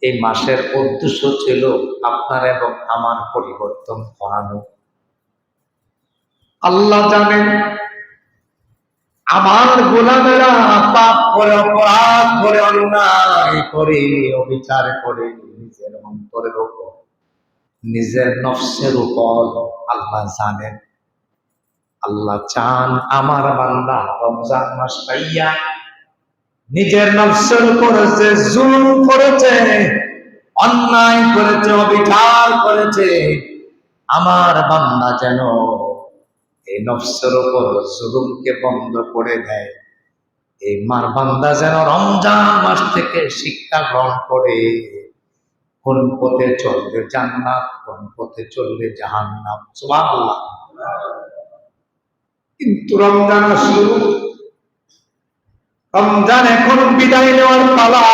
এই মাসের উদ্দেশ্য ছিল আপনার এবং আমার পরিবর্তন করানো। আল্লাহ জানেন আমার গোলামেরা পাপ করে, অপরাধ করে, অন্যায় করে, অবিচার করে, নিজের অন্তরের উপর, নিজের নফসের উপর আল্লাহ জানেন। আল্লাহ চান আমার বান্দা রমজান মাস পাইয়া নিজের নফসের উপর যে জুলুম করেছে, অন্যায় করেছে, অবিচার করেছে, আমার বান্দা যেন এই নফসের উপর জুলুমকে বন্ধ করে দেয়। এই মার বান্দা যেন রমজান মাস থেকে শিক্ষা গ্রহণ করে কোন পথে চলবে জান্নাত, কোন পথে চলবে জাহান্নাম। সুবহানাল্লাহ। কিন্তু রমজান আসলো, রমজান এখন বিদায় নেওয়ার পালা।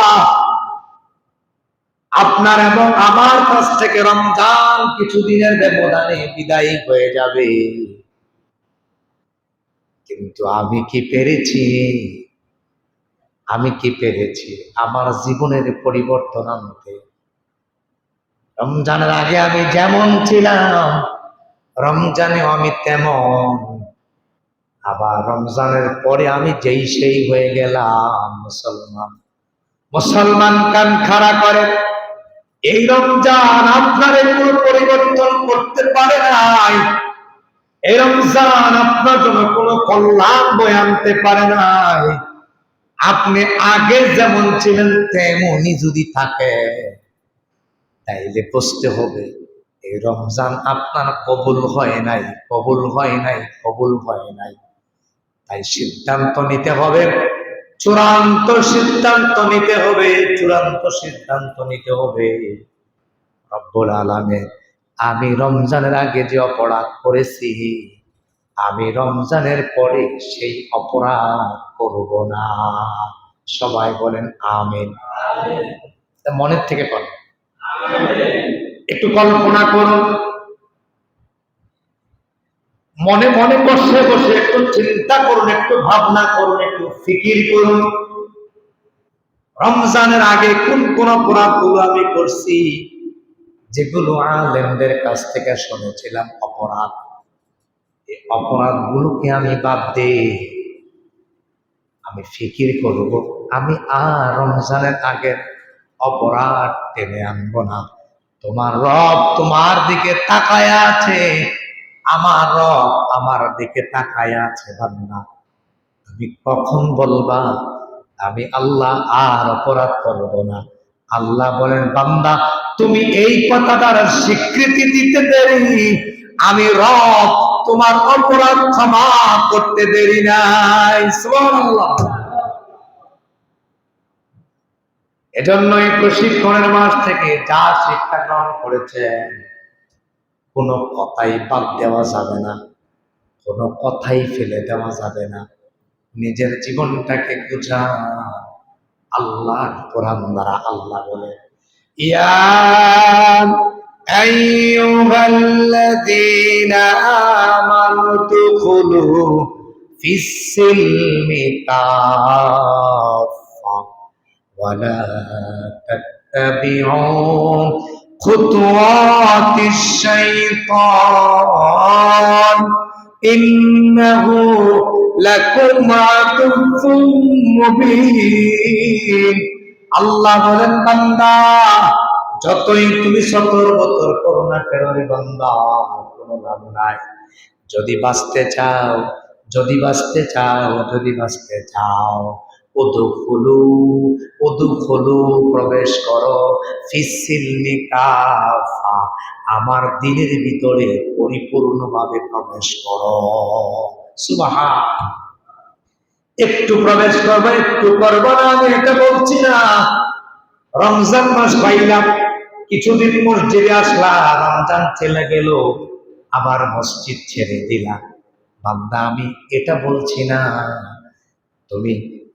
আপনার এবং আমার কাছ থেকে রমজান কিছুদিনের ব্যবধানে বিদায় হয়ে যাবে। কিন্তু আমি কি পেরেছি? আমি কি পেরেছি আমার জীবনের পরিবর্তন আনতে? রমজানের আগে আমি যেমন ছিলাম, রমজানেও আমি তেমন, আবার রমজানের পরে আমি যেই সেই হয়ে গেলাম মুসলমান। মুসলমান কান খাড়া করে, এই রমজান আপনার কোনো পরিবর্তন করতে পারে নাই। এই রমজান আপনার জন্য কোনো কল্যাণ বয়ে আনতে পারে নাই। আপনি আগে যেমন ছিলেন তেমনই যদি থাকে, তাইলে বুঝতে হবে এই রমজান আপনার কবুল হয় নাই, কবুল হয় নাই, কবুল হয় নাই। তাই সিদ্ধান্ত নিতে হবে, চূড়ান্ত সিদ্ধান্ত নিতে হবে, চূড়ান্ত সিদ্ধান্ত নিতে হবে। রব্বুল আলামিন, আমি রমজানের আগে যে অপরাধ করেছি, আমি রমজানের পরে সেই অপরাধ করব না। সবাই বলেন আমিন। মনের থেকে বলেন। একটু কল্পনা করুন, মনে মনে বসে বসে একটু চিন্তা করুন, একটু ভাবনা করুন, একটু ফিকির করুন। রমজানের আগে কোন কোন অপরাধগুলো আমি করছি, যেগুলো আলেমদের কাছ থেকে শুনেছিলাম অপরাধ। এই অপরাধগুলোকে আমি বাদ দিয়ে আমি ফিকির করব, আমি আর রমজানের আগে অপরাধ টেনে আনবো না। তোমার রব তোমার দিকে তাকায়া আছে, আমার রব আমার দিকে তাকায়া আছে। বান্দা, তুমি কখন বলবা আমি আল্লাহ আর অপরাধ করব না? আল্লাহ বলেন, বান্দা তুমি এই কথাটার স্বীকৃতি দিতে দেরি, আমি রব তোমার অপরাধ ক্ষমা করতে দেরি নাই। সুবহানাল্লাহ। এজন্য এই প্রশিক্ষণের মাস থেকে যা শিক্ষা গ্রহণ করেছেন, কোনো কথাই বাদ দেওয়া যাবে না, কোনো কথাই ফেলে দেওয়া যাবে না। নিজের জীবনটাকে বুঝা। আল্লাহ কোরআন দ্বারা আল্লাহ বলে, ইয়া আইয়ুহাল্লাযীনা আমানু দুখুলু ফিস-সিলমি কাফা ওয়া লা তাত্তাবিউ খুতুওয়াতিশ শাইতান ইন্নাহু লাকুম আদুউম মুবিন। আল্লাহ বলেন, বান্দা যতই তুমি সতর্ক করো না কেন রে বান্দা, কোনো লাভ নাই। যদি বাঁচতে চাও, যদি বাঁচতে চাও, যদি বাঁচতে চাও, উদখুলু, উদখুলু প্রবেশ করো, ফিস-সিলমি কাফা, আমার দ্বীনের ভিতরে পরিপূর্ণভাবে প্রবেশ করো। সুবহান। একটু প্রবেশ করবো, একটু করবো না, আমি এটা বলছি না। রমজান মাস পাইলাম, কিছুদিন মসজিদে আসলাম, রমজান চলে গেল, আবার মসজিদ ছেড়ে দিলাম। বান্দা, আমি এটা বলছি না। তুমি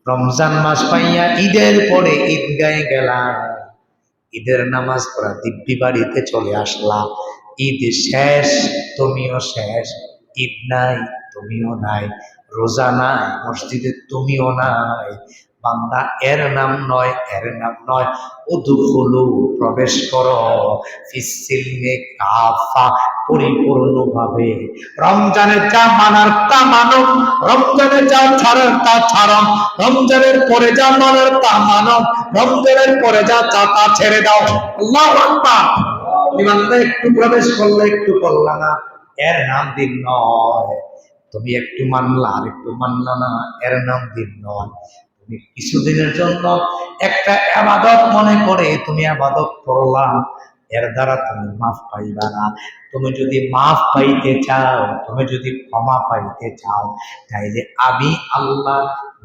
রমজান মাস পাইয়া ঈদের পরে ঈদগাহে গেলা, ঈদের নামাজ পড়া দিব্যি বাড়িতে চলে আসলা, ঈদ শেষ, তুমিও শেষ। ঈদ নাই, তুমিও নাই। রোজা নাই, মসজিদে তুমিও নাই। বান্দা এর নাম নয়, উদখুলু প্রবেশ করো ফিস-সিলমি কাফা, পরিপূর্ণভাবে। রমজানের যা মানার তা মানো, রমজানের যা ছাড়ার তা ছাড়ো, রমজানের পরে যা মানার তা মানো, রমজানের পরে যা তা ছেড়ে দাও। আল্লাহু আকবার। বান্দা একটু প্রবেশ করলে একটু করলা না, এর নাম দিন নয়। তুমি একটু মানলা আর একটু মানলা না, এর নাম দিন নয়। তুমি কিছুদিনের জন্য একটা ইবাদত মনে করে তুমি ইবাদত করলা, এর দ্বারা তুমি মাফ পাইবা না। তুমি যদি মাফ পাইতে চাও, তুমি যদি ক্ষমা পাইতে চাও, তাইলে আমি আল্লাহ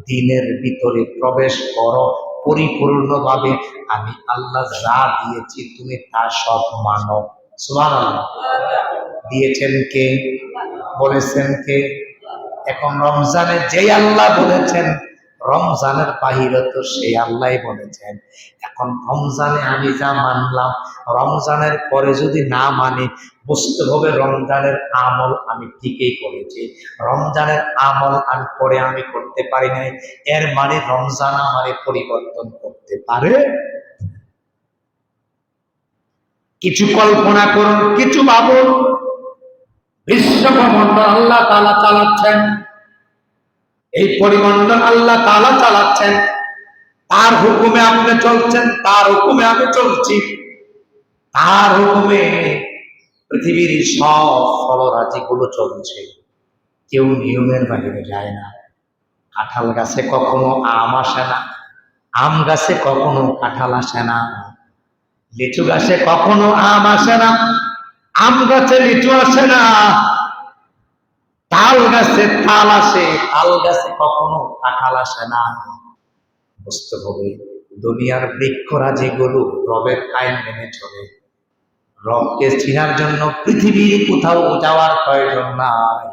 দিনের ভিতরে প্রবেশ করো পরিপূর্ণভাবে। আমি আল্লাহ যা দিয়েছি তুমি তা সব মানো। সুবহানাল্লাহ। দিয়েছেন কে? বলেছেন কে? এখন রমজানে যেই আল্লাহ বলেছেন, রমজানের বাহিরে তো সেই আল্লাহ বলেছেন। এখন রমজানে আমি যা মানলাম, রমজানের পরে যদি না মানি, বুঝতে হবে রমজানের আমল আমি ঠিকই করেছি, রমজানের আমল আমি পরে আমি করতে পারি নাই, এর মানে রমজান আমারে পরিবর্তন করতে পারে। কিছু কল্পনা করুন, কিছু ভাবুন। বিশ্বব্রহ্মাণ্ড আল্লাহ তাআলা চালাচ্ছেন, এই পরিমণ্ডল আল্লাহ তাআলা চালাচ্ছেন, তার হুকুমে আপনি চলছেন, তার হুকুমে আমি চলছি, তার হুকুমে পৃথিবীর সব ফলরাজিগুলো চলছে। কেউ নিয়মের বাইরে যায় না। কাঁঠাল গাছে কখনো আম আসে না, আম গাছে কখনো কাঁঠাল আসে না, লিচু গাছে কখনো আম আসে না, আম গাছে লিচু আসে না, তাল গাছে তাল আসে, তাল গাছে কখনো কাঁঠাল আসে না। বুঝতে হবে দুনিয়ার বৃক্ষরাজিগুলো রবের আইন মেনে চলে। রবকে চিনার জন্য পৃথিবীর কোথাও যাওয়ার প্রয়োজন নাই।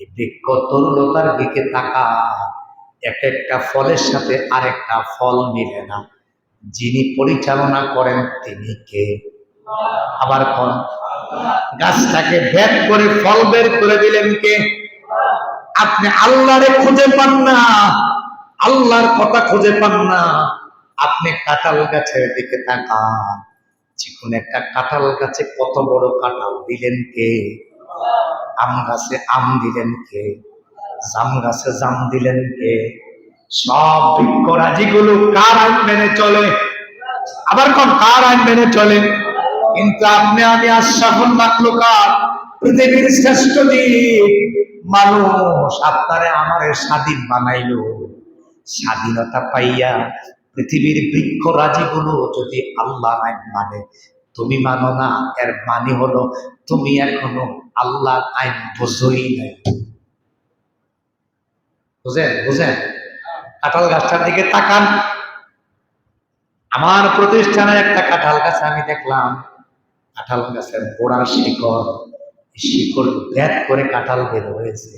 এই বৃক্ষ তরুলতার দিকে তাকা, এক একটা ফলের সাথে আরেকটা ফল মিলে না। যিনি পরিচালনা করেন তিনি কে? আবার কোন? গাছটাকে ভেদ করে ফল বের করে দিলেন কে? আপনি আল্লাহরে খুঁজে পান না, আল্লাহর কথা খুঁজে পান না, আপনি কাঁঠাল গাছের দিকে তাকান। চিকুন একটা কাঁঠাল গাছে কত বড় কাঁঠাল দিলেন কে? আম গাছে আম দিলেন কে? জাম গাছে জাম দিলেন কে? সব বৃক্ষরাজিগুলো কার আইন মেনে চলে? আবার কোন কার আইন মেনে চলে? কিন্তু আপনি আমি আশরাফুল মাখলুকাত, পৃথিবীর শ্রেষ্ঠ জীব মানুষ, আপনারে আমারে স্বাধীন বানাইলো। স্বাধীনতা পাইয়া পৃথিবীর বৃক্ষরাজিগুলো যদি আল্লাহর আইন মানে, তুমি মানো না, এর মানে হলো তুমি এখনো আল্লাহর আইন বোঝোই নাই। বুঝেন? বুঝেন? কাঁঠাল গাছটার দিকে তাকান। আমার প্রতিষ্ঠানের একটা কাঁঠাল গাছ আমি দেখলাম, কাঁঠাল গাছের গোড়ার শিকড়, শিকড় ভেদ করে কাঁঠাল বের হয়েছে।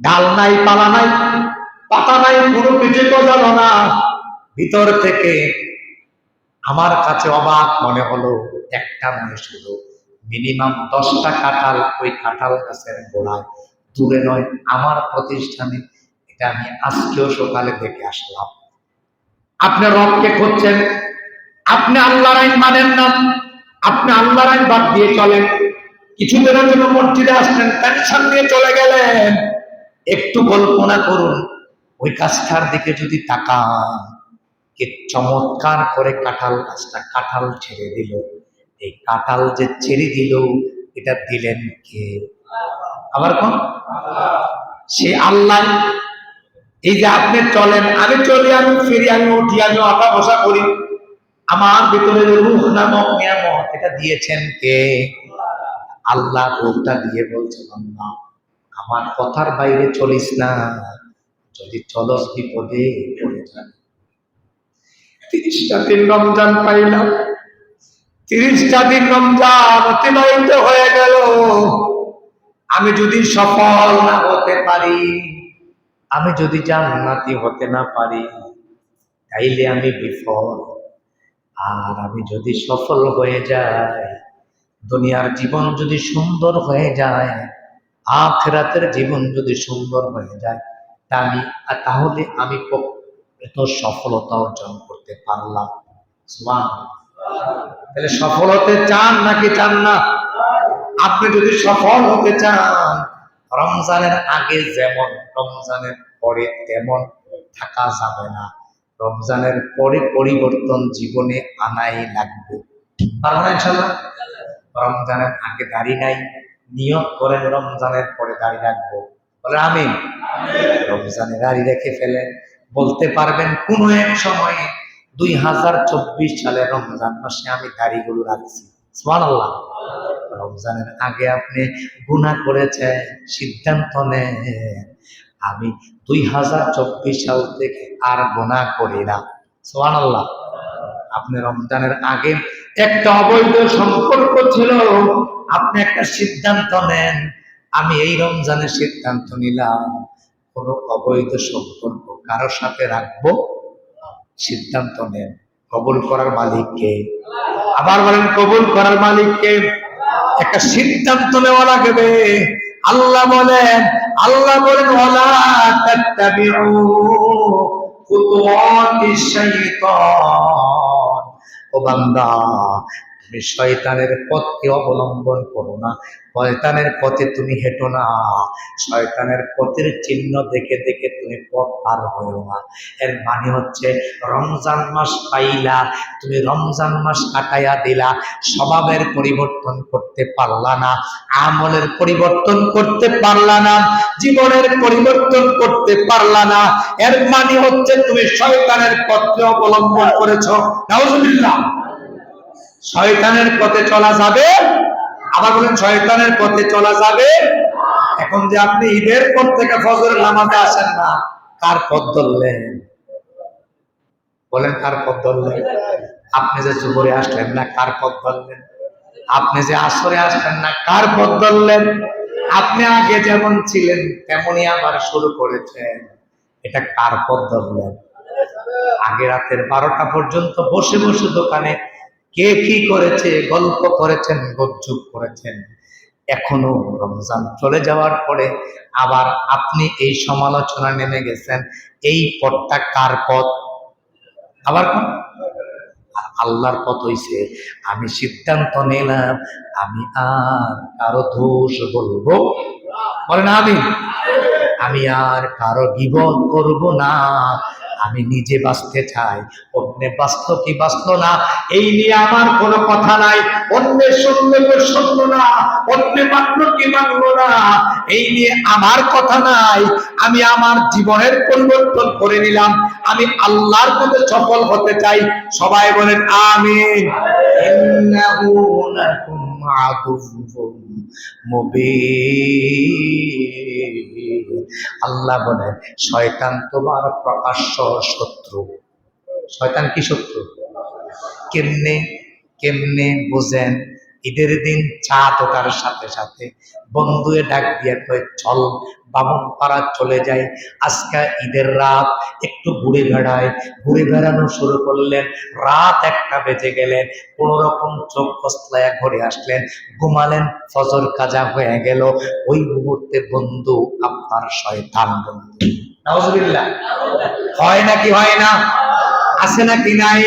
ডাল নাই, পালা নাই, পাতা নাই, কোনো কিছু গজালো না। ভিতর থেকে আমার কাছে অবাক মনে হলো, একটা নয়, শুধু মিনিমাম 10টা কাঁঠাল ওই কাঁঠাল গাছের গোড়ায়, দূরে নয়, আমার প্রতিষ্ঠানে। এটা আমি আজকেও সকালে দেখে আসলাম। আপনি রবকে খুঁজছেন, আপনি আল্লাহর আইন মানেন না, আপনি আল্লাহর আইন বাদ দিয়ে চলেন। কিছুদিনের জন্য মসজিদে আসলেন, টেনশন দিয়ে চলে গেলেন। একটু কল্পনা করুন, ওই গাছটার দিকে যদি তাকান, কি চমৎকার করে কাঁঠাল গাছটা কাঁঠাল ছেড়ে দিল। এই কাঁঠাল যে ছেড়ে দিল, এটা দিলেন কে? আবার কোন? সে আল্লাহ। এই যে আপনি চলেন, আমি চলি, আমি ফিরি, আমি উঠি, আমি আঁকা বসা করি, আমার ভিতরে রূহ নামক নিয়ামত, এটা দিয়েছেন কে? আল্লাহ। রূহটা দিয়ে বলছেন, আল্লাহ আমার কথার বাইরে চলিস না, যদি চলস বিপদে পড়ে যান। 30টা দিন রমজান পাইলাম, 30টা দিন রমজান অতিবাহিত হয়ে গেল। আমি যদি সফল না হতে পারি, আমি যদি জান্নাতি হতে না পারি, তাইলে আমি বিফল। আর আমি যদি সফল হয়ে যাই, দুনিয়ার জীবন যদি সুন্দর হয়ে যায়, আখিরাতের জীবন যদি সুন্দর হয়ে যায়, তাহলে আমি এত সফলতা অর্জন করতে পারলাম। সুবহানাল্লাহ। তাহলে সফল হতে চান নাকি চান না? আপনি যদি সফল হতে চান, রমজানের আগে যেমন রমজানের পরে তেমন থাকা যাবে না। রমজানের পরে পরিবর্তন জীবনে আনাই লাগবে। পারবো না ইনশাল্লাহ? রমজানের আগে দাড়ি নাই, নিয়ত করেন রমজানের পরে দাড়ি রাখবো, বলে আমিন। রমজানে দাড়ি রেখে ফেলেন, বলতে পারবেন কোন এক সময়ে 2024 সালে রমজান মাসে আমি দাড়িগুলো রাখছি। সুবহানাল্লাহ। রমজানের আগে আপনি গুনাহ করেছেন, সিদ্ধান্ত নেন আমি 2024 সাল থেকে আর গুনাহ করি না। সুবহানাল্লাহ। আপনি রমজানের আগে একটা অবৈধ সম্পর্ক ছিল, আপনি একটা সিদ্ধান্ত নেন আমি এই রমজানের সিদ্ধান্ত নিলাম কোন অবৈধ সম্পর্ক কারোর সাথে রাখবো। সিদ্ধান্ত নেন। কবুল করার মালিককে, আবার বলেন কবুল করার মালিককে। একটা সিদ্ধান্ত নেওয়া লাগবে। আল্লাহ বলেন ওয়ালা তাত্তাবিউ খুতুওয়াতিশ শাইতান। ও বান্দা, তুমি শয়তানের পথকে অবলম্বন করো না, শয়তানের পথে তুমি হেঁটো না, শয়তানের পথের চিহ্ন দেখে দেখে তুমি পথ পার হয়েও না। এর মানে হচ্ছে রমজান মাস পাইলা, তুমি রমজান মাস কাটাইয়া দিলা, স্বভাবের পরিবর্তন করতে পারলা না, আমলের পরিবর্তন করতে পারলা না, জীবনের পরিবর্তন করতে পারলা না। এর মানে হচ্ছে তুমি শয়তানের পথকে অবলম্বন করেছো। নাউজুবিল্লাহ। শয়তানের পথে চলা যাবে। আবার বলেন শয়তানের পথে চলা যাবে। এখন যে আপনি ঈদের পর থেকে ফজরের নামাজে আসেন না, কার পথ ধরলেন? বলেন কার পথ ধরলেন? আপনি যে জোহরে আসলেন না, কার পথ ধরলেন? আপনি যে আসরে আসলেন না, কার পথ ধরলেন? আপনি আগে যেমন ছিলেন তেমনই আবার শুরু করেছেন, এটা কার পথ ধরলেন? আগে রাতের 12টা পর্যন্ত বসে বসে দোকানে কে কি করেছে গল্প করেছেন, গপযোগ করেছেন। এখনো রমজান চলে যাওয়ার পরে আবার আপনি এই সমালোচনা নেমে গেছেন, এই পথটা কার পথ? আবার কোন? আল্লাহর পথ হইছে আমি সিদ্ধান্ত নিলাম আমি আর কারো দোষ বলবো। বলেন আমি আর কারো গীবত করব না, আমি নিজে বাঁচতে চাই, অন্যে বাঁচলো কি বাঁচলো না এই নিয়ে আমার কোনো কথা নাই। অন্যের শুনলো না, অন্যে মানলো কি মানলো না এই নিয়ে আমার কথা নাই। আমি আমার জীবনের পরিবর্তন করে নিলাম, আমি আল্লাহর পথে সফল হতে চাই। সবাই বলেন আমিন। ইন্নাহু লাকুম আদুউম মুবিন। আল্লাহ বলেন শয়তান তোমার প্রকাশ্য শত্রু। শয়তান কি শত্রু? কেমনে কেমনে বুঝেন? ঈদের দিন চাঁদ ওঠার সাথে সাথে বন্ধুয়ে ডাক দিয়ে কয় চল বামনপাড়া চলে যায়, আজকে ঈদের রাত একটু ঘুরে বেড়ায়। ঘুরে বেড়ানো শুরু করলেন, রাত 1টা বেজে গেলেন, কোন রকম চোখ কসলায় ঘরে আসলেন, ঘুমালেন, ফজর কাজা হয়ে গেল। ওই মুহূর্তে বন্ধু আপনার শয়তান বন্ধু। নাউজুবিল্লাহ। হয় নাকি হয় না? আছে নাকি নাই?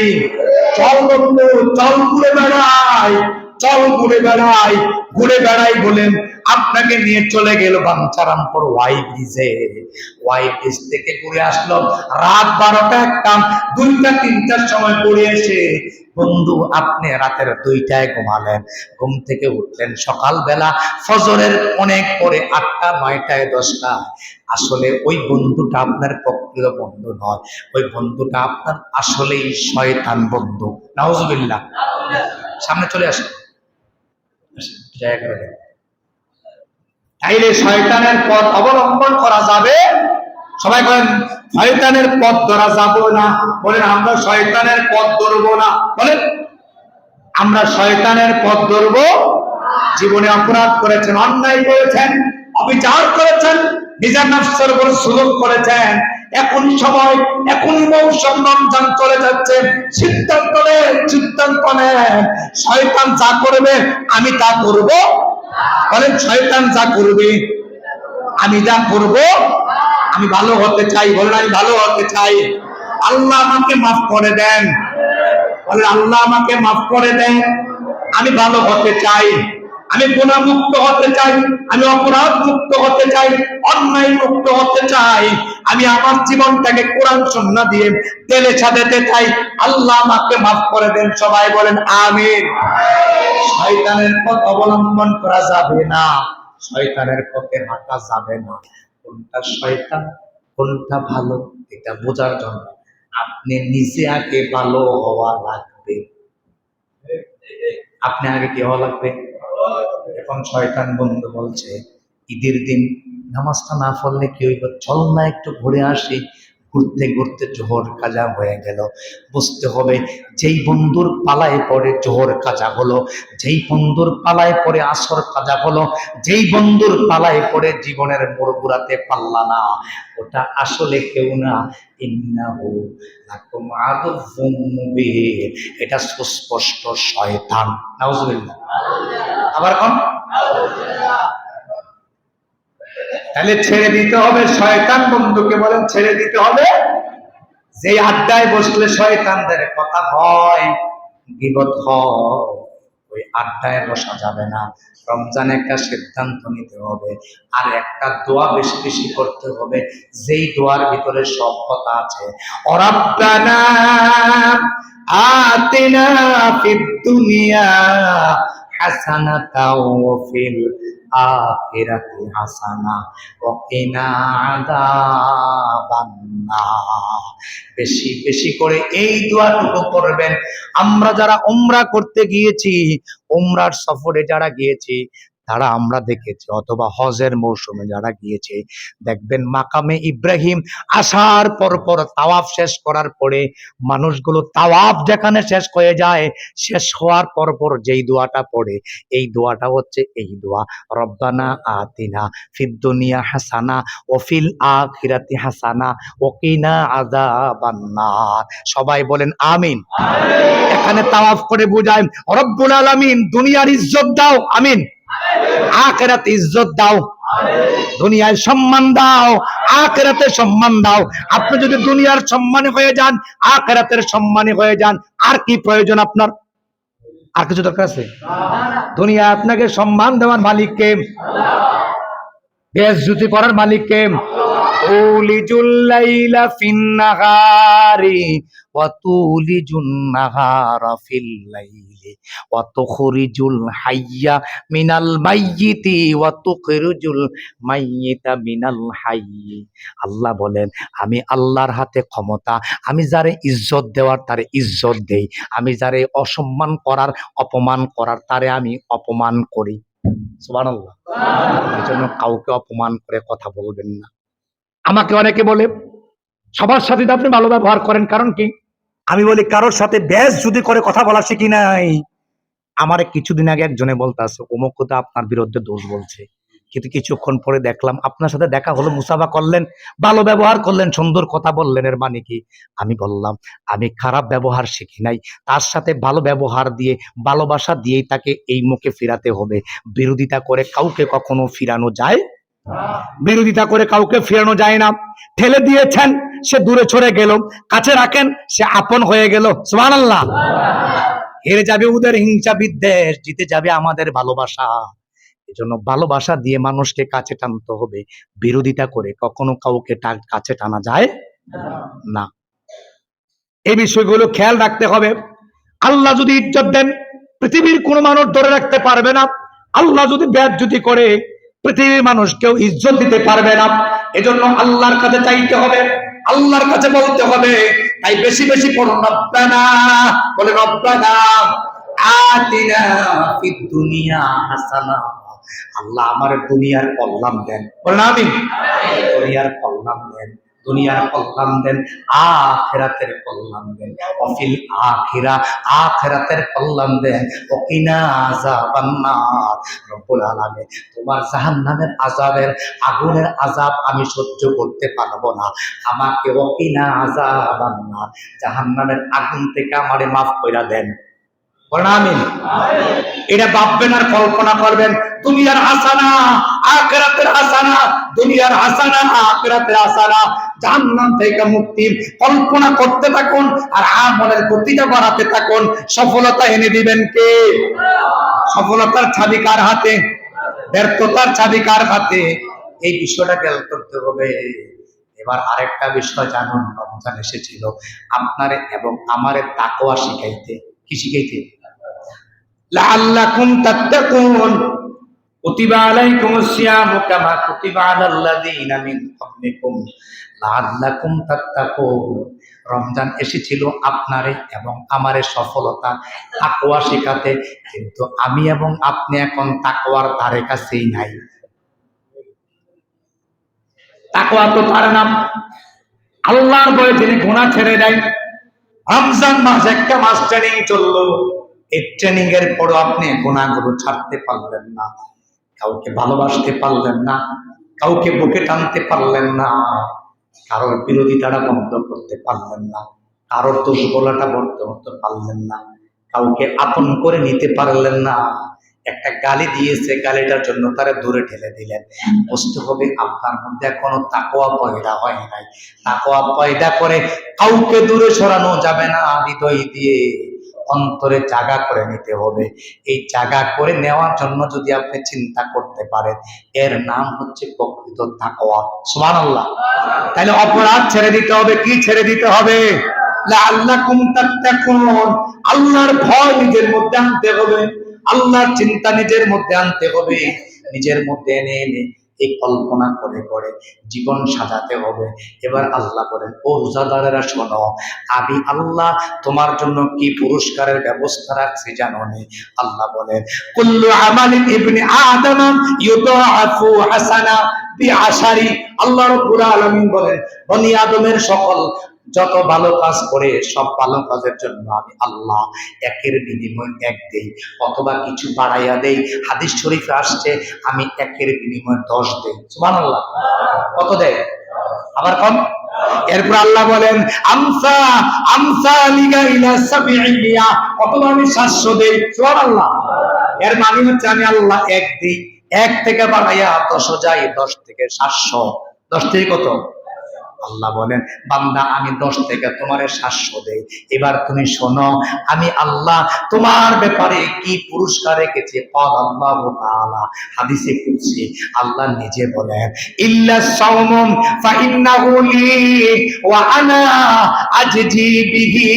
চল বন্ধু চল ঘুরে বেড়াই, চল ঘুরে বেড়াই। ঘুরে বেড়াই বলেন আপনাকে নিয়ে চলে গেল বাঞ্ছারামপুর ওয়াই ব্রিজে। ওয়াই ব্রিজ থেকে ঘুরে আসলো রাত 12টা 1টা 2টা 3টার সময় ঘুরে এসে বন্ধু আপনি রাতের 2টায় ঘুমালেন, ঘুম থেকে উঠলেন সকালবেলা ফজরের অনেক পরে 8টা 9টায় 10টায়। আসলে ওই বন্ধুটা আপনার প্রকৃত বন্ধু নয়, ওই বন্ধুটা আপনার আসলেই শয়তান বন্ধু। নাউজুবিল্লাহ। সামনে চলে আসেন, জায়গা করে দেন। তাইলে শয়তানের পথ অবলম্বন করা যাবে? সবাই বলেন শয়তানের পথ ধরা যাবে না। বলেন আমরা শয়তানের পথ ধরবো না। বলেন আমরা শয়তানের পথ ধরবো। জীবনে অপরাধ করেছেন, অন্যায় করেছেন, অবিচার করেছেন, নিজের নফসের উপর সুলুক করেছেন, এখনই সময়, এখনই মৌসুম, রমজান চলে যাচ্ছে, সিদ্ধান্ত নেন শয়তান যা করবে আমি তা করব। বলেন শয়তান যা করবে আমি যা করব। আমি ভালো হতে চাই, বলেন আমি ভালো হতে চাই। আল্লাহ আমাকে মাফ করে দেন। বলে আল্লাহ আমাকে মাফ করে দেন। আমি ভালো হতে চাই, আমি গুনাহ মুক্ত হতে চাই, আমি অপরাধ মুক্ত হতে চাই, অন্যায় মুক্ত হতে চাই, আমি আমার জীবনটাকে কোরআন সুন্নাহ দিয়ে তেলে সাজাতে চাই। আল্লাহ আমাকে মাফ করে দেন। সবাই বলেন আমিন। শয়তানের পথ অবলম্বন করা যাবে না, শয়তানের পথে হাঁটা যাবে না। কোনটা শয়তান কোনটা ভালো এটা বোঝার জন্য আপনি নিজে আগে ভালো হওয়া লাগবে। আপনি আগে কি হওয়া লাগবে? এখন শয়তান বন্ধু বলছে ঈদের দিন নামাজটা না পড়লে কি হইব, চল না একটু ঘুরে আসি। ঘুরতে ঘুরতে জোহর কাজা হয়ে গেল। বুঝতে হবে যেই বন্ধুর পালায় পড়ে জোহর কাজা হলো, যেই বন্ধুর পালায় পড়ে আসর কাজা হলো, যেই বন্ধুর পালায় পড়ে জীবনের মোড় ঘুরাতে পারলা না, ওটা আসলে কেউ না, ইন্নাহু লাকুম আদুউম মুবিন, এটা সুস্পষ্ট শয়তান। নাউজুবিল্লাহ। আবার কোন? তাহলে ছেড়ে দিতে হবে শয়তান বন্ধুকে। বলেন ছেড়ে দিতে হবে। যে আড্ডায় বসলে শয়তানদের কথা হয়, গীবত হয়, ওই আড্ডায় বসা যাবে না। রমজানে একটা সিদ্ধান্ত নিতে হবে, আর একটা দোয়া বেশি বেশি করতে হবে, যেই দোয়ার ভিতরে সব কথা আছে। রাব্বানা আতিনা ফিদ দুনিয়া হাসানাতাও ওয়া ফিল আখিরাতি হাসানা ওয়া কিনা আযাবান নার। বেশি বেশি করে এই দোয়াটুকু করবেন। আমরা যারা উমরা করতে গিয়েছি, উমরার সফরে যারা গিয়েছি তারা আমরা দেখেছি, অথবা হজের মৌসুমে যারা গিয়েছে, দেখবেন মাকামে ইব্রাহিম আসার পর পর তাওয়াফ শেষ করার পরে মানুষগুলো তাওয়াফ যেখানে শেষ হয়ে যায়, শেষ হওয়ার পর পর যেই দোয়াটা পড়ে, এই দোয়াটা হচ্ছে এই দোয়া, রব্বানা আতিনা ফিদ দুনিয়া হাসানা ওয়া ফিল আখিরাতি হাসানা ওয়া কিনা আযাবান নার। সবাই বলেন আমিন। এখানে তাওয়াফ করে বোঝায় রব্বুল আলামিন দুনিয়ার ইজ্জত দাও, আমিন। আখিরাতে ইজ্জত দাও, দুনিয়ায় সম্মান দাও, আখিরাতে সম্মান দাও। আপনি যদি দুনিয়ার সম্মানী হয়ে যান, আখিরাতের সম্মানী হয়ে যান, আর কি প্রয়োজন আপনার? আর কিছু দরকার আছে? দুনিয়া আপনাকে সম্মান দেওয়ার মালিক কে? বেইজ্জতি করার মালিক কে? তুলিজুল লাইলা ফিন নাহারি ওয়া তুলিজুন নাহারা ফিল লাইলি ওয়া তুখরিজুল হাইয়া মিনাল মাইয়িতি ওয়া তুখরিজুল মাইয়িতা মিনাল হাইয়ি। আল্লাহ বলেন আমি আল্লাহর হাতে ক্ষমতা, আমি যারে ইজ্জত দেওয়ার তারে ইজ্জত দেই, আমি যারে অসম্মান করার অপমান করার তারে আমি অপমান করি। সুবহানাল্লাহ। এজন্য কাউকে অপমান করে কথা বলবেন না। আমাকে অনেকে বলে সবার সাথে তো আপনি ভালো ব্যবহার করেন, কারণ কি? আমি বলি কারোর সাথে বেইজ্জতি করে কথা বলা শিখি নাই। আমারে কিছুদিন আগে একজনে বলতে আছে অমুক কথা আপনার বিরুদ্ধে দোষ বলছে, কিন্তু কিছুক্ষণ পরে দেখলাম আপনার সাথে দেখা হলো, মুসাফা করলেন, ভালো ব্যবহার করলেন, সুন্দর কথা বললেন, এর মানে কি? আমি বললাম আমি খারাপ ব্যবহার শিখি নাই, তার সাথে ভালো ব্যবহার দিয়ে ভালোবাসা দিয়েই তাকে এই মুখে ফিরাতে হবে। বিরোধিতা করে কাউকে কখনো ফিরানো যায়? বিরোধিতা করে কাউকে ফিরানো যায় না। ঠেলে দিয়েছেন, সে দূরে সরে গেল, কাছে রাখেন, সে আপন হয়ে গেল। সুবহানাল্লাহ। হেরে যাবে ওদের হিংসা বিদ্বেষ, জিতে যাবে আমাদের ভালোবাসা। এজন্য ভালোবাসা দিয়ে মানুষকে কাছে টানতে হবে, বিরোধিতা করে কখনো কাউকে কাছে টানা যায় না। এই বিষয়গুলো খেয়াল রাখতে হবে। আল্লাহ যদি ইজ্জত দেন, পৃথিবীর কোনো মানুষ ধরে রাখতে পারবে না। আল্লাহ যদি বেইজ্জতি করে, পৃথিবীর মানুষ কেউ ইজ্জত দিতে পারবে না। এজন্য আল্লাহর কাছে চাইতে হবে, আল্লাহর কাছে বলতে হবে। তাই বেশি বেশি পড়ুন রব্বানা, বলে রব্বানা আতিনা ফিদ দুনিয়া হাসানা। আল্লাহ আমার দুনিয়ার কল্যাণ দেন, বলেন আমিন। দুনিয়ার কল্যাণ দেন, দুনিয়ার কল্যাণ দেন, আখিরাতের কল্যাণ দেন, ওয়াফিল আখিরা, আখিরাতের কল্যাণ দেন, ওয়াকিনা আযাবান নার। রব্বুল আলামিন তোমার জাহান্নামের আযাবের, আগুনের আযাব আমি সহ্য করতে পারবো না, আমাকে ওয়াকিনা আযাবান নার, জাহান্নামের আগুন থেকে আমারে মাফ কইরা দেন। বলেন আমিন। এটা ভাববেন আর কল্পনা করবেন, দুনিয়ার হাসানা আখিরাতের হাসানা, দুনিয়ার হাসানা আখিরাতের হাসানা। জাহান্নাম থেকে মুক্তি কল্পনা করতে থাকুন আর আমলের গতিটা বাড়াতে থাকুন। সফলতা এনে দিবেন কে? সফলতার চাবি কার হাতে? ব্যর্থতার চাবি কার হাতে? এই বিষয়টা খেয়াল করতে হবে। এবার আরেকটা বিষয় জানুন, রমজান এসেছিল আপনারে এবং আমারে তাকওয়া শিখাইতে। কি শিখাইতে? লাআল্লাকুম তাত্তাকুন, কুতিবা আলাইকুমুস সিয়ামু কামা কুতিবা আলাল লাযীনা মিন ক্বাবলিকুম লাআল্লাকুম তাত্তাকুন। রমজান এসেছিল আপনারে এবং আমারে সফলতা তাকওয়া শেখাতে, কিন্তু আমি এবং আপনি এখন তাকওয়ার ধারে কাছেই নাই। তাকওয়া তো তার নাম, আল্লাহর ভয়ে যিনি গুনাহ ছেড়ে দেয়। রমজান মাস একটা মাস ট্রেনিং চললো, এই ট্রেনিং এর পরও আপনি গুনাহগুলো ছাড়তে পারলেন না, কাউকে ভালোবাসতে পারলেন না, কাউকে বুকে টানতে পারলেন না, কারোর বিরোধিতাটা বন্ধ করতে পারলেন না, কারোর দোষ বলাটা বন্ধ করতে পারলেন না, কাউকে আপন করে নিতে পারলেন না। একটা গালি দিয়েছে, গালিটার জন্য তারা দূরে ঠেলে দিলেন। বুঝতে হবে আপনার মধ্যে এখনো তাকওয়া পয়দা হয় নাই। তাকওয়া পয়দা করে কাউকে দূরে সরানো যাবে না, হৃদয় দিয়ে অন্তরে জায়গা করে নিতে হবে। এই জায়গা করে নেওয়ার জন্য যদি আপনি চিন্তা করতে পারেন, এর নাম হচ্ছে প্রকৃত তাকওয়া। সুবহানাল্লাহ। তাহলে অপরাধ ছেড়ে দিতে হবে। কি ছেড়ে দিতে হবে? লাআল্লাকুম তাত্তাকুন, আল্লাহর ভয় নিজের মধ্যে আনতে হবে, আল্লাহর চিন্তা নিজের মধ্যে আনতে হবে। নিজের মধ্যে এনে এনে এই কল্পনা করে করে জীবন সাজাতে হবে। এবার আল্লাহ বলেন, ও রোজাদারেরা শোনো, আমি আল্লাহ তোমার জন্য কি পুরস্কারের ব্যবস্থা রাখছি জানো নি? আল্লাহ বলেন, কুল্লু আমালি ইবনি আদম ইউদাআফু হাসানা বিআশারি। আল্লাহ রাব্বুল আলামিন বলেন, বনি আদমের সকল যত ভালো কাজ করে সব ভালো কাজের জন্য আমি আল্লাহ একের বিনিময়ে এক দেই, অথবা কিছু বাড়াইয়া দেই। হাদিস শরীফে আসছে, আমি একের বিনিময়ে 10 দেই। সুবহানাল্লাহ। কত দেয়? আবার কম। এরপর আল্লাহ বলেন, আমসা আমসা লিগা ইলা সাবিইয়া, অথবা আমি 700 দেই। সুবহানাল্লাহ। এর মানে হচ্ছে আমি আল্লাহ এক দেই, এক থেকে বাড়াইয়া 10 যায়, 10 থেকে 700। 10 থেকে কত? আল্লাহ বলেন, বান্দা আমি 10 থেকে তোমারে 700 দেই। এবার তুমি শোনো, আমি আল্লাহ তোমার ব্যাপারে কি পুরস্কার রেখেছি। আল্লাহ তাআলা হাদিসে কুদসি আল্লাহ নিজে বলেন, ইল্লা সাওমুম ফা ইন্নাহু লি ওয়া আনা আজজি বিহি।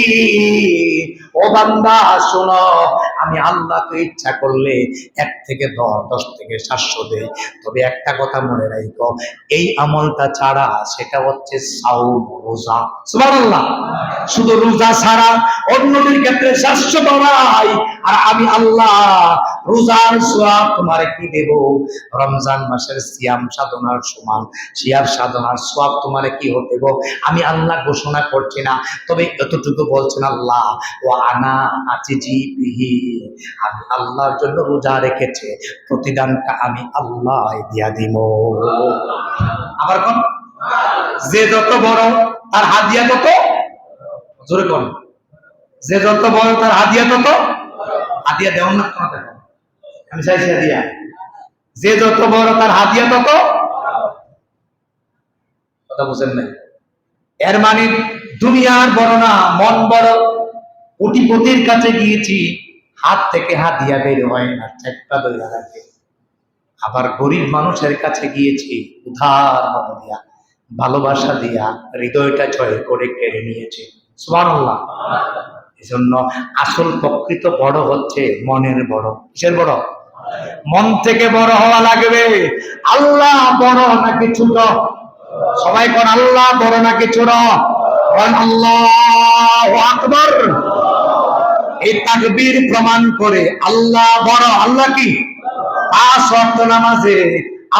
ও বান্দা শোনো, আমি আল্লাহ তো ইচ্ছা করলে 1 থেকে 10 থেকে 700 দেই, তবে একটা কথা মনে রাখো, এই আমলটা ছাড়া, সেটা হচ্ছে সাওম, রোজা। সুবহানাল্লাহ। শুধু রোজা ছাড়া অন্যদের ক্ষেত্রে 700 বাড়াই, আর আমি আল্লাহ রোজার সওয়াব তোমারে কি দেব? রমজান মাসের সিয়াম সাধনার সমান, সিয়াম সাধনার সওয়াব তোমারে কি হতে দেব? আমি আল্লাহ ঘোষণা করছি না, তবে এতটুকু বলছেন আল্লাহ, ওয়া আনা আজজি বিহি, আমি আল্লাহর জন্য রোজা রেখেছে, প্রতিদানটা আমি আল্লাহ দিয়া দিব। আবার কোন, যে যত বড় তার হাদিয়া তত, জোরে কোন, যে যত বড় তার হাদিয়া তত। হাদিয়া দেওয়ার না তোমার, আমি চাইছি হাদিয়া, যে যত বড় তার হাদিয়া তত। কথা বুঝেন নাই? এর মানে দুনিয়ার বড় না, মন বড়। কোটিপতির কাছে গিয়েছি, হাত থেকে হাদিয়া বের হয় না, চেকটা ধরে রাখে। আবার গরিব মানুষের কাছে গিয়েছি, উধার মন দিয়া, ভালোবাসা দিয়া হৃদয়টা জয় করে কেড়ে নিয়েছে। সুবহানাল্লাহ। এজন্য আসল প্রকৃত বড় হচ্ছে মনের বড়। কিসের বড়? মন থেকে বড় হওয়া লাগবে। আল্লাহ বড় নাকি ছোট? সবাই কোন আল্লাহ বড় নাকি ছোট? আল্লাহু আকবার। এই তাকবীর প্রমাণ করে আল্লাহ বড়। আল্লাহ কি? 5 ওয়াক্ত নামাজে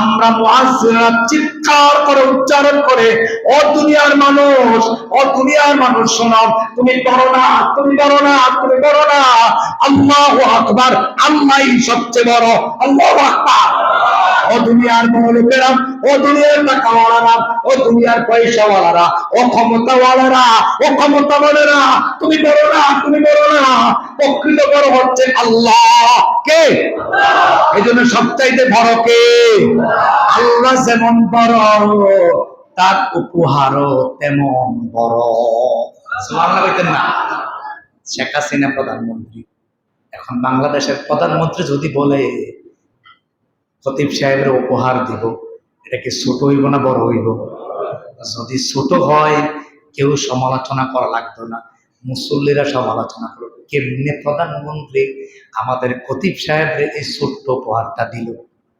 আমরা মুয়াজ্জিনরা চিৎকার করে উচ্চারণ করে, ও দুনিয়ার মানুষ, ও দুনিয়ার মানুষ শোনো, তুমি বড় না, তুমি বড় না, তুমি বড় না, আল্লাহু আকবার, আল্লাহই সবচেয়ে বড়। আল্লাহু আকবার। ও দুনিয়ার বড় লোকেরা, ও দুনিয়ার টাকাওয়ালারা, ও দুনিয়ার পয়সাওয়ালারা, ও ক্ষমতাওয়ালারা, ও ক্ষমতাবানেরা, তুমি বড় না, তুমি বড় না, প্রকৃত বড় হচ্ছে আল্লাহ। কে? এই জন্য সবচাইতে বড় কে? আল্লাহ যেমন বড়, তার উপহারও তেমন বড়। সুবহানাল্লাহ বলতেন না? শেখ হাসিনা প্রধানমন্ত্রী, এখন বাংলাদেশের প্রধানমন্ত্রী যদি বলে খতিব সাহেবের উপহার দিব, এটা কি ছোট হইব না বড় হইব? যদি ছোট হয় কেউ সমালোচনা করা লাগতো না, মুসল্লিরা সমালোচনা করবে, কেমনে প্রধানমন্ত্রী আমাদের খতিব সাহেবের এই ছোট্ট উপহারটা দিল।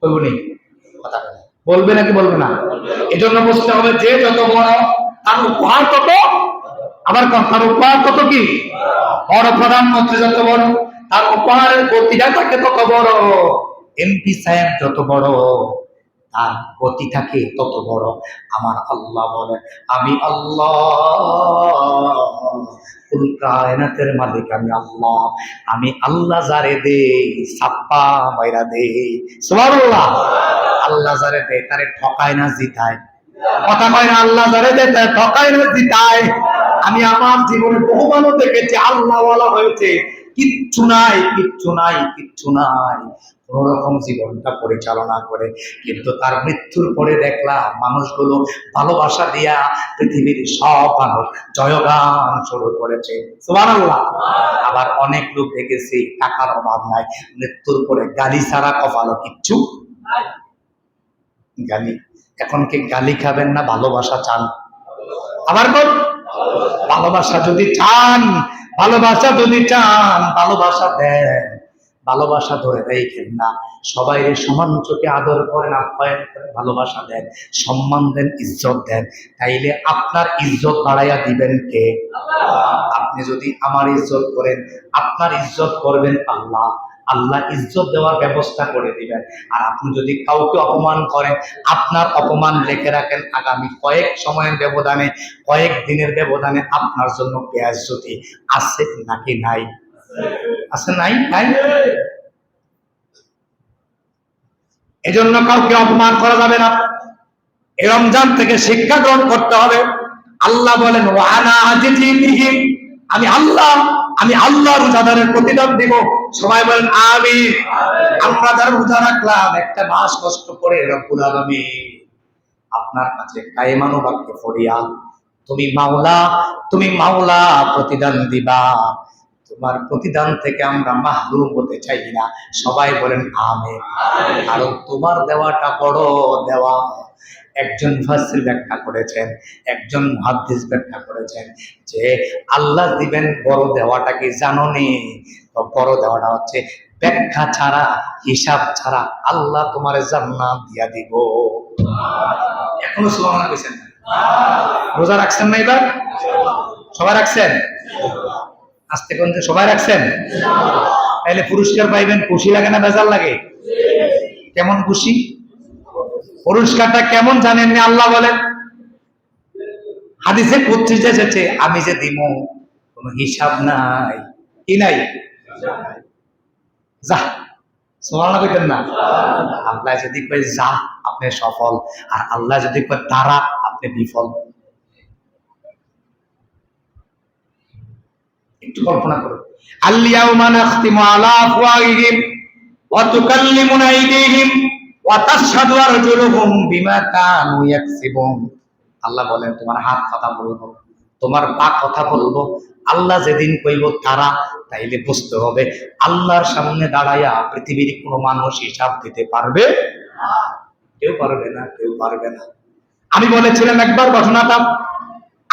বলবনি কথা বলবে নাকি বলবে না? এজন্য বুঝতে হবে যে যত বড় তার উপহার তত, আবার তার উপহার তত কি বড়। প্রধানমন্ত্রী যত বড় তার উপহারের গতিটা থাকে তত বড়। এমপি সাহেব যত বড় তার গতি থাকে তত বড়। আমার আল্লাহ বলে, আমি আল্লাহ, কুল কায়নাতের মালিক আমি আল্লাহ। আমি আল্লাহ যারে দেই ছাপ্পা মাইরা দেই। সুবহানাল্লাহ। আল্লাহ যারে দেয় তারে ঠকায় না জিতায়। কথা কয় না? আল্লাহ যারে দেয় তারে ঠকায় না জিতায়। আমি আমার জীবনে বহু মানুষ দেখেছি আল্লাহ ওয়ালা হয়েছে, কিচ্ছু নাই, কিচ্ছু নাই, কিচ্ছু নাই, কোন রকম জীবনটা পরিচালনা করে, কিন্তু তার মৃত্যুর পরে দেখলাম মানুষগুলো ভালোবাসা দিয়া পৃথিবীর সব মানুষ জয়গান শুরু করেছে। সুবহানাল্লাহ। আবার অনেক লোক দেখেছি টাকার অভাব নাই, মৃত্যুর পরে গালি ছাড়া কপালও কিচ্ছু গালি। এখন কি গালি খাবেন না ভালোবাসা চান? আবার বল, ভালোবাসা যদি চান, ভালোবাসা যদি চান, ভালোবাসা দেন, ভালোবাসা ধরে রেখেন না। সবাই সমান চোখে আদর করেন, আপ্যায়ন করেন, ভালোবাসা দেন, সম্মান দেন, ইজ্জত দেন। তাইলে আপনার ইজ্জত বাড়াইয়া দিবেন কে? আপনি যদি আমার ইজ্জত করেন, আপনার ইজ্জত করবেন আল্লাহ। আল্লাহ ইজ্জত দেওয়ার ব্যবস্থা করে দিবেন। আর আপনি যদি কাউকে অপমান করেন, আপনার অপমান রেখে রাখেন আগামী কয়েক সময়ের ব্যবধানে, কয়েক দিনের ব্যবধানে আপনার জন্য বেয়াজ্জতি আছে নাকি নাই? আছে নাই? নাই। এজন্য কাউকে অপমান করা যাবে না। এই রমজান থেকে শিক্ষা গ্রহণ করতে হবে। আল্লাহ বলেন, ওয়ানা আজিজি বিহিম, আমি আল্লাহ, আমি আল্লাহ রোজাদারের প্রতিদান দিব। সবাই বলেন আমিন। আমরা যারা রোজা রাখলাম একটা মাস কষ্ট করে, রব্বুল আলামিন আপনার কাছে কায়েমানু বাক্যে ফরিয়াদ, তুমি মাওলা, তুমি মাওলা প্রতিদান দিবা। তোমার প্রতিদান থেকে আমরা মাহরুম হতে চাই না। সবাই বলেন আমিন। কারণ তোমার দেওয়াটা বড় দেওয়া। একজন মুফাসসির ব্যাখ্যা করেছেন, একজন মুহাদ্দিস ব্যাখ্যা করেছেন যে আল্লাহ দিবেন বড় দেওয়াটা কি জানোনি? তো বড় দেওয়াটা হচ্ছে ব্যাখ্যা ছাড়া, হিসাব ছাড়া আল্লাহ তোমার জান্নাত দিয়া দিব। এখনো সুবহানাল্লাহ কইছেন? রোজা রাখছেন না এবার? সবাই রাখছেন? আস্তে কোন সবাই রাখছেন? তাহলে পুরস্কার পাইবেন, খুশি লাগে না বেজার লাগে? কেমন খুশি? পুরস্কারটা কেমন জানেন না? আল্লাহ বলেন, হাদিসে কুদসিতে এসেছে, আমি যে দিব কোন হিসাব নাই। কি নাই? যা। সুবহানাল্লাহ কইতেন না? আল্লাহ যদি কয় যা, আপনি সফল। আর আল্লাহ যদি কয় তারা, আপনি বিফল। একটু কল্পনা করুন। আল-ইয়াউমা নাখতিমু আলা আফওয়াহিহিম ওয়া তুকাল্লিমুনা আইদিহিম ওয়া তাশহাদু আরজুলুহুম বিমা কানু ইয়াকসিবুন। আল্লাহ বলেন, তোমার হাত কথা বলবো, তোমার পা কথা বলবো। আল্লাহ যেদিন কইব তারা, তাইলে বুঝতে হবে আল্লাহর সামনে দাঁড়াইয়া পৃথিবীর কোনো মানুষ হিসাব দিতে পারবে না। কেউ পারবে না, কেউ পারবে না। আমি বলেছিলাম একবার ঘটনাটা,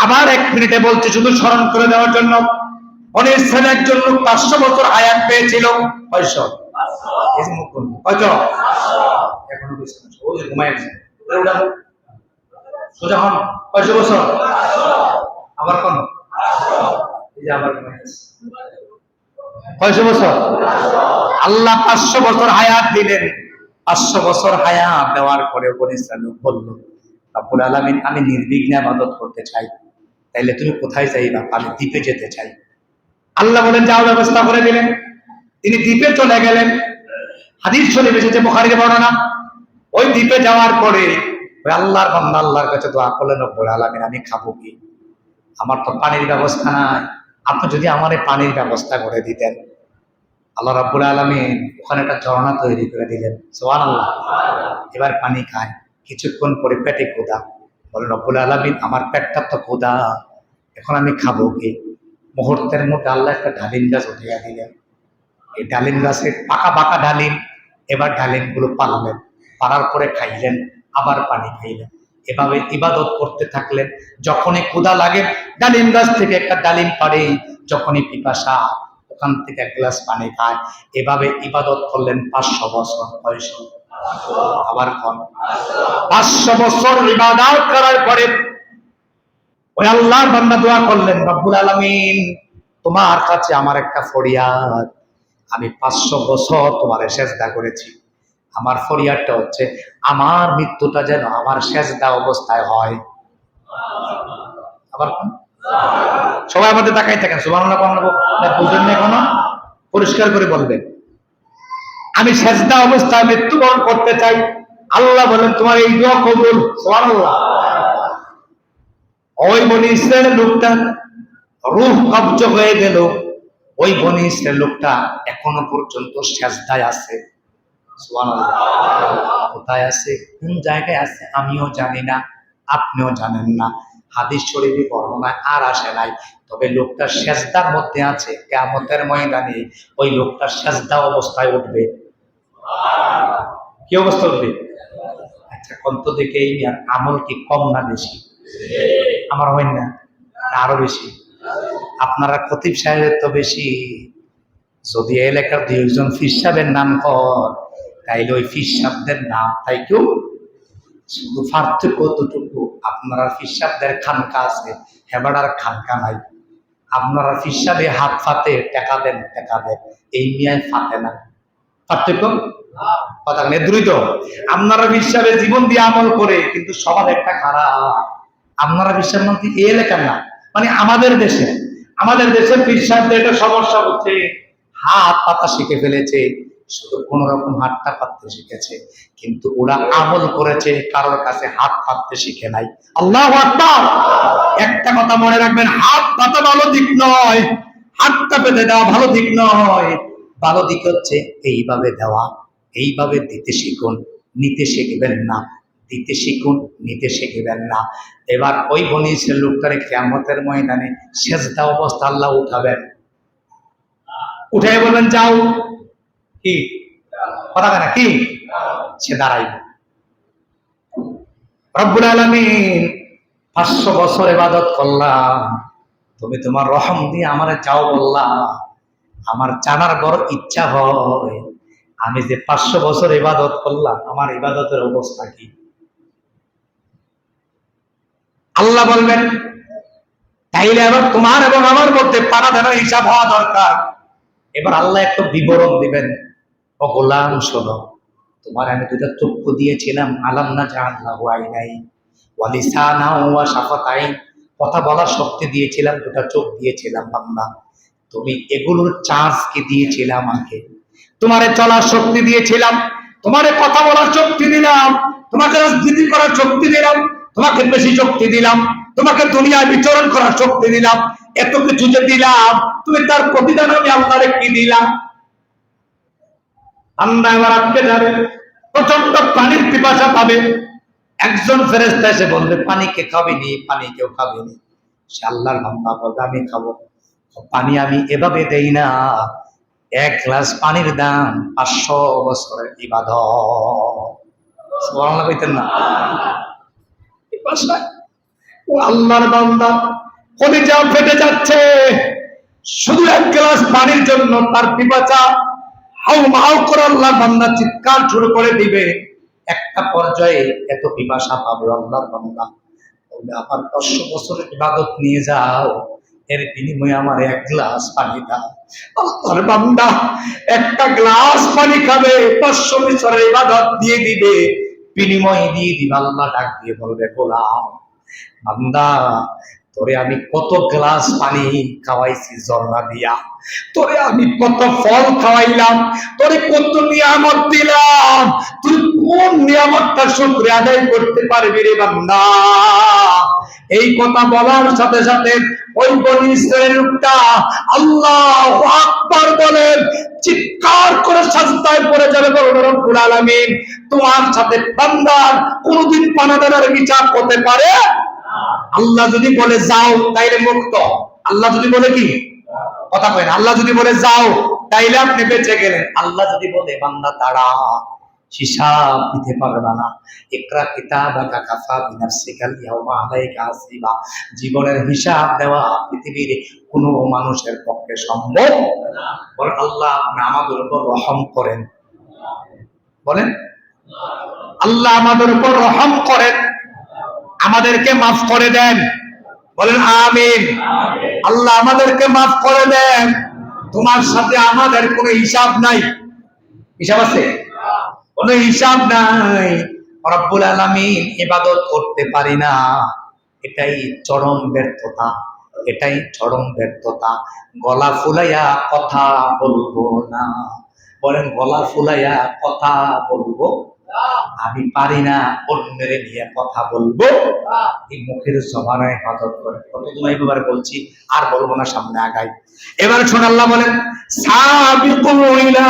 আবার 1 মিনিটে বলছি শুধু স্মরণ করে দেওয়ার জন্য। অনেক ছেলে একজন লোক 500 বছর হায়াত পেয়েছিল। 500? কত? এখনো ওই ঘুমায় আছে। সোজা হন। 500 বছর? আবার কোন? এই যে আবার ঘুমায় আছে। 500 বছর? আল্লাহ 500 বছর হায়াত দিলেন। 500 বছর হায়াত দেওয়ার পরে বনিসরাইল বলল, রব্বুল আলামিন আমি নির্বিঘ্নে ইবাদত করতে চাই, তাইলে তুমি কোথায় যাইবা? আমি দ্বীপে যেতে চাই। আল্লাহ বলেন যাও, ব্যবস্থা করে দিলেন। তিনি দ্বীপে চলে গেলেন। হাদিস শরীফ এসেছে, বুখারীর বর্ণনা। ওই দ্বীপে যাওয়ার পরে ওই আল্লাহর বান্দা আল্লাহর কাছে দোয়া করলেন, রব্বুল আলামিন আমি খাবো কি? আমার তো পানির ব্যবস্থা নাই, আপনি যদি আমার পানির ব্যবস্থা করে দিতেন। আল্লাহ রাব্বুল আলামিন ওখানে একটা ঝর্ণা তৈরি করে দিলেন। সুবহানাল্লাহ। এবার পানি খায়, কিছুক্ষণ পরে পেটে ক্ষুধা। বলেন রব্বুল আলামিন আমার পেটটা তো ক্ষুধা, এখন আমি খাবো কি? মুহূর্তের মধ্যে আল্লাহ একটা ডালিম গাছ উঠিয়ে দিলেন। এই ডালিম গাছে পাকা পাকা ডালিম। এবার ডালিমগুলো পারলেন, পারার পরে খাইলেন, আবার পানি খাইলেন। এভাবে ইবাদত করতে থাকলেন। যখনই ক্ষুধা লাগে ডালিম গাছ থেকে একটা ডালিম পাড়ে, যখনই পিপাসা ওখান থেকে এক গ্লাস পানি খায়। এভাবে ইবাদত করলেন 500 বছর। 500 আবার কোন 500 বছর ইবাদত করার পরে ওই আল্লাহর বান্দা দোয়া করলেন, রব্বুল আলামিন তোমার কাছে আমার একটা ফরিয়াদ। আমি 500 বছর তোমারে সেজদা করেছি। আমার ফরিয়াদটা হচ্ছে আমার মৃত্যুটা যেন আমার সেজদা অবস্থায় হয়। আবার সবাই আমাদের তাকাই থাকেন, সুবহানাল্লাহ বুঝেন না এখনো? পরিষ্কার করে বলবেন, আমি সেজদা অবস্থায় মৃত্যুবরণ করতে চাই। আল্লাহ বলেন তোমার এই দোয়া কবুল। সুবহানাল্লাহ। ওই বনি ইসরায়েলের লোকটা রূহ কবজ হয়ে গেল। ওই বনি ইসরায়েল লোকটা এখনো পর্যন্ত সেজদায় আছে। সুবহানাল্লাহ। কোথায় আছে, কোন জায়গায় আছে আমিও জানি না, আপনিও জানেন না। হাদিস শরীফে বর্ণনায় আর আসে নাই। তবে লোকটা সেজদার মধ্যে আছে। কিয়ামতের ময়দানে ওই লোকটা সেজদা অবস্থায় উঠবে। কি অবস্থা উঠবে? আচ্ছা কন্ত দেখে এই আমল কি কম না বেশি? আমার হয় না, আরো বেশি। আপনারা খতিব সাহেবের তো বেশি। যদি এলাকার 2 জন ফির সাহেবের নাম কর, তাইলে ওই ফির সাহেবদের নাম তাই কেউ, শুধু পার্থক্য কতটুকু, আপনারা ফির সাহেবদের খানকা আছে, হেবাড়ার খানকা নাই। আপনারা ফির সাহেবে হাত ফাতে টাকা দেন, এই মিয়ায় ফাতে না। পার্থক্য কথা নেই, দ্রুত। আপনারা বিশ্বাসে জীবন দিয়ে আমল করে, কিন্তু সবার একটা খারাপ। আপনারা বিশ্বাস মানে এই এলাকার না, মানে আমাদের দেশের বিশ্বাসদের একটা সমস্যা হচ্ছে, হাত পাতা শিখে ফেলেছে, শুধু কোন রকম হাতটা পাততে শিখেছে, কিন্তু ওরা আমল করেছে, কারোর কাছে হাত পাততে শিখে নাই। আল্লাহু আকবার। একটা কথা মনে রাখবেন, হাত পাতা ভালো দিক নয়, হাতটা পেতে দেওয়া ভালো দিক নয়। ভালো দিক হচ্ছে এইভাবে দেওয়া, এইভাবে দিতে শিখুন, নিতে শিখবেন না। দিতে শিখুন, নিতে শিখবেন না। এবার ওই বনি ইসরাইল লোকটারে কিয়ামতের ময়দানে সেজদা অবস্থা আল্লাহ উঠাবেন। উঠাই বলবেন যাও, কি কথা না কি? সে দাঁড়াইব। রব্বুল আলামিন 500 বছর ইবাদত করলাম, তুমি তোমার রহম দিয়ে আমারে যাও বললা। আমার জানার বড় ইচ্ছা হয়, আমি যে 500 বছর ইবাদত করলাম, আমার ইবাদতের অবস্থা কি? আল্লাহ বলবেন তাইলে এবার তোমার এবং আমার মধ্যে পারাধানের হিসাব হওয়া দরকার। এবার আল্লাহ একটু বিবরণ দিবেন, ও গোলাম শোনো, তোমার আমি 2টা চক্ষু দিয়েছিলাম, আলাম না জাআলনাহু আইনাইন ওয়া লিসানান ওয়া শাফাতাইন, কথা বলার শক্তি দিয়েছিলাম, 2টা চোখ দিয়েছিলাম। বান্দা তুমি এগুলোর চার্জ কি দিয়েছিলাম আমাকে? তোমারে চলার শক্তি দিয়েছিলাম, তোমারে কথা বলার শক্তি দিলাম, তোমাকে রাজনীতি করার শক্তি দিলাম, তোমাকে বেশি শক্তি দিলাম, তোমাকে দুনিয়ায় বিচরণ করার শক্তি দিলাম। এত কিছু যে দিলাম, তুমি তার প্রতিদান আমি আল্লাহরে কি দিলাম? আল্লাহ এবার আটকে যাবে, প্রচন্ড পানির পিপাসা পাবে। একজন ফেরেশতা এসে বলবে পানি কে খাবেনি? পানি কেউ খাবেনি। সে আল্লাহর বান্দা বলবে আমি খাবো। পানি আমি এভাবে দেই না, 1 গ্লাস পানির দাম 500 বছরের ইবাদত। সুবহানাল্লাহ কইতেন না? পিপাসা, ও আল্লাহর বান্দা কলিজা ফেটে যাচ্ছে, শুধু 1 গ্লাস পানির জন্য তার পিপাসা হাউ মাউ করে আল্লাহর বান্দা চিৎকার শুরু করে দিবে। একটা পর্যায়ে এত পিপাসা পাবে আল্লাহর বান্দা বলবে আমার 500 বছরের ইবাদত নিয়ে যাও, এর বিনিময়ে আমার 1 গ্লাস পানি দাও। আল্লাহর বান্দা একটা গ্লাস পানি খাবে, 500 বছরের ইবাদত দিয়ে দিবে, বিনিময় দিয়ে দিবে। আল্লাহ ডাক দিয়ে বলবে গোলাম বান্দা তোরে আমি কত গ্লাস পানি খাওয়াইছি ঝর্ণা দিয়া, তোরে আমি কত ফল খাওয়াইলাম, তোরে কত নিয়ামত দিলাম, তুই কোন নিয়ামতটা শুকরিয়া আদায় করতে পারবি রে বান্দা? এই কথা বলার সাথে সাথে ওই বনি ইসরাইলের লোকটা আল্লাহু আকবার বলে চিৎকার করে সাজদায় পড়ে যাবে, বলবে রব্বুল আলামিন তোমার সাথে বান্দার কোনদিন পানাদারের বিচার করতে পারে? আল্লাহ যদি বলে যাও তাইলে মুক্ত, আল্লাহ যদি বলে কি কথা কয় না, আল্লাহ যদি বলে যাও তাইলে আপনি বেঁচে গেলেন, আল্লাহ যদি বলে বান্দা দাঁড়া হিসাব দিতে পারবে না, ইকরা কিতাবাকা কাফা বিনাফসিকাল ইয়াউমা আলাইকা হাসিবা, জীবনের হিসাব দেওয়া পৃথিবীর কোনো মানুষের পক্ষে সম্ভব না। বলেন আল্লাহ আপনি আমাদের উপর রহম করেন, বলেন আল্লাহ আমাদের উপর রহম করেন, আমাদেরকে মাফ করে দেন, বলেন আমিন। আল্লাহ আমাদেরকে মাফ করে দেন, তোমার সাথে আমাদের কোনো হিসাব নাই, হিসাব আছে? কোনো হিসাব নাই। রব্বুল আলামিন ইবাদত করতে পারি না, এটাই চরম ব্যর্থতা, এটাই চরম ব্যর্থতা। গলা ফুলাইয়া কথা বলবো না, বলেন গলা ফুলাইয়া কথা বলবো, আমি পারি না অন্যের নিয়ে কথা বলবো, এই মুখের জবানের হেফাজত করে। কতদিন এবার বলছি, আর বলবো না, সামনে আগাই। এবার শোন আল্লাহ বলেন সাবিকু ইলা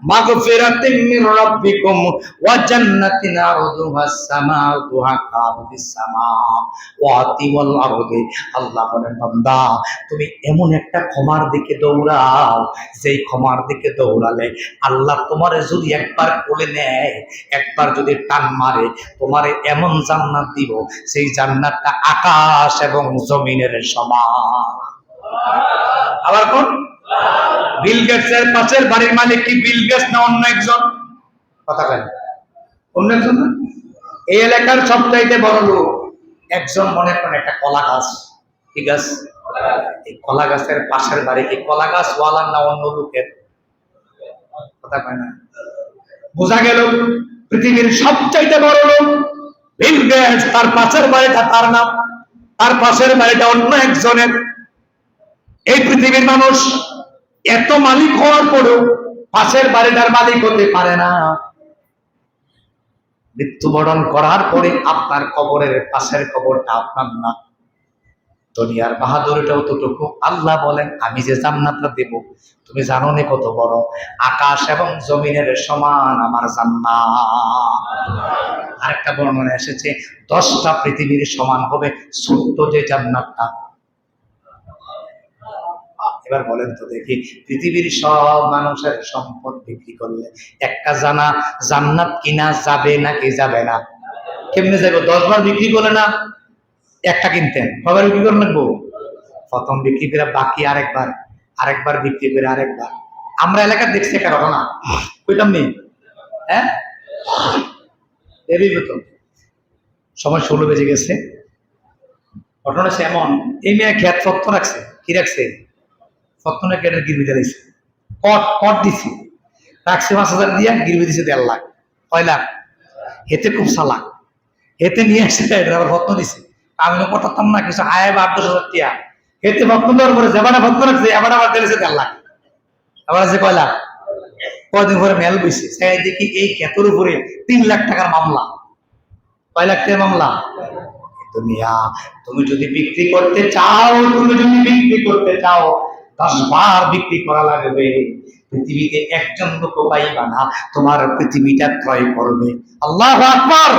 মাগফিরাতিন মির রাব্বিকুম ওয়া জান্নাতিন আরদুহাস সামাওয়াতু কাআরদিস সামাওয়াতি ওয়াল আরদি। আল্লাহ বলেন বান্দা তুমি এমন একটা ক্ষমার দিকে দৌড়াও, যেই ক্ষমার দিকে দৌড়ালে আল্লাহ তোমারে যদি একবার কোলে নেয়, একবার যদি টান মারে, তোমারে এমন জান্নাত দিব, সেই জান্নাতটা আকাশ এবং জমিনের সমান। আবার কোন? বিল গেটসের পাশের বাড়ির মালিক কি বিল গেটস না অন্য একজন? কথা বলেন, অন্য একজন না? এই এলাকার সবচাইতে বড় লোক একজন, মনে করেন একটা কলা গাছ, ঠিক আছে, এই কলা গাছের পাশের বাড়ি কি কলা গাছ ওয়ালার না অন্য লোকের? কথা কয় না। বোঝা গেল পৃথিবীর সবচাইতে বড় লোক বিল গেটস, তার পাশের বাড়িটা তার নাম, তার পাশের বাড়িটা অন্য একজনের। এই পৃথিবীর মানুষ এত মালিক হওয়ার পরেও পাশের বাড়িটার মালিক হতে পারে না। মৃত্যুবরণ করার পরে আপনার কবরের পাশের কবরটা আপনার না। দুনিয়ার বাহাদুরিটাও ততটুকু। আল্লাহ বলেন আমি যে জান্নাতটা দেব, তুমি জানো না কত বড়, আকাশ এবং জমিনের সমান আমার জান্নাত। আরেকটা বর্ণনা এসেছে 10টা পৃথিবীর সমান হবে ছোট্ট যে জান্নাতটা। এবার বলেন তো দেখি, পৃথিবীর সব মানুষের সম্পদ বিক্রি করলে একটা জান্নাত কিনা যাবে নাকি যাবে না? কেমনে যাবে? 10 বার বিক্রি করলে না একটা কিনতেন, কবার বিক্রি করে লাগবো? প্রথম বিক্রি করে বাকি আরেকবার বিক্রি করে আরেকবার। আমরা এলাকার দেখছি একটা ঘটনা, কইতাম নেই, হ্যাঁ দেবী বেতন সময় 16 বেজে গেছে। ঘটনা সে এমন, এই মেয়ে খেত সত্য রাখছে, কি রাখছে? সত্তরের গেটের গিরবি দিয়েছে, কট দিছি, রাখছে 5,000 দিয়ে, গিরবি দিছে 1.5 লাখ। 6 লাখ। হেতে খুব চালাক, হেতে নিয়ে আসছে আবার ভত্ন দিছে। আমি করতাম না কিছু, আয় 8-10,000 টিয়া হেতে ভত্ন দেওয়ার পরে যেবাটা ভত্ন রাখছে এবার আবার দিয়েছে 1.5 লাখ। আবার আছে 6 লাখ। কয়দিন পরে মেল বইছে, সেই দেখি এই ক্ষেতের উপরে 3 লাখ টাকার মামলা। 6 লাখ টাকার মামলা। দুনিয়া তুমি যদি বিক্রি করতে চাও, 10 বার বিক্রি করা লাগবে। পৃথিবীতে একজন লোক পাইবা না তোমার পৃথিবীটা ক্রয় করবে। আল্লাহু আকবার।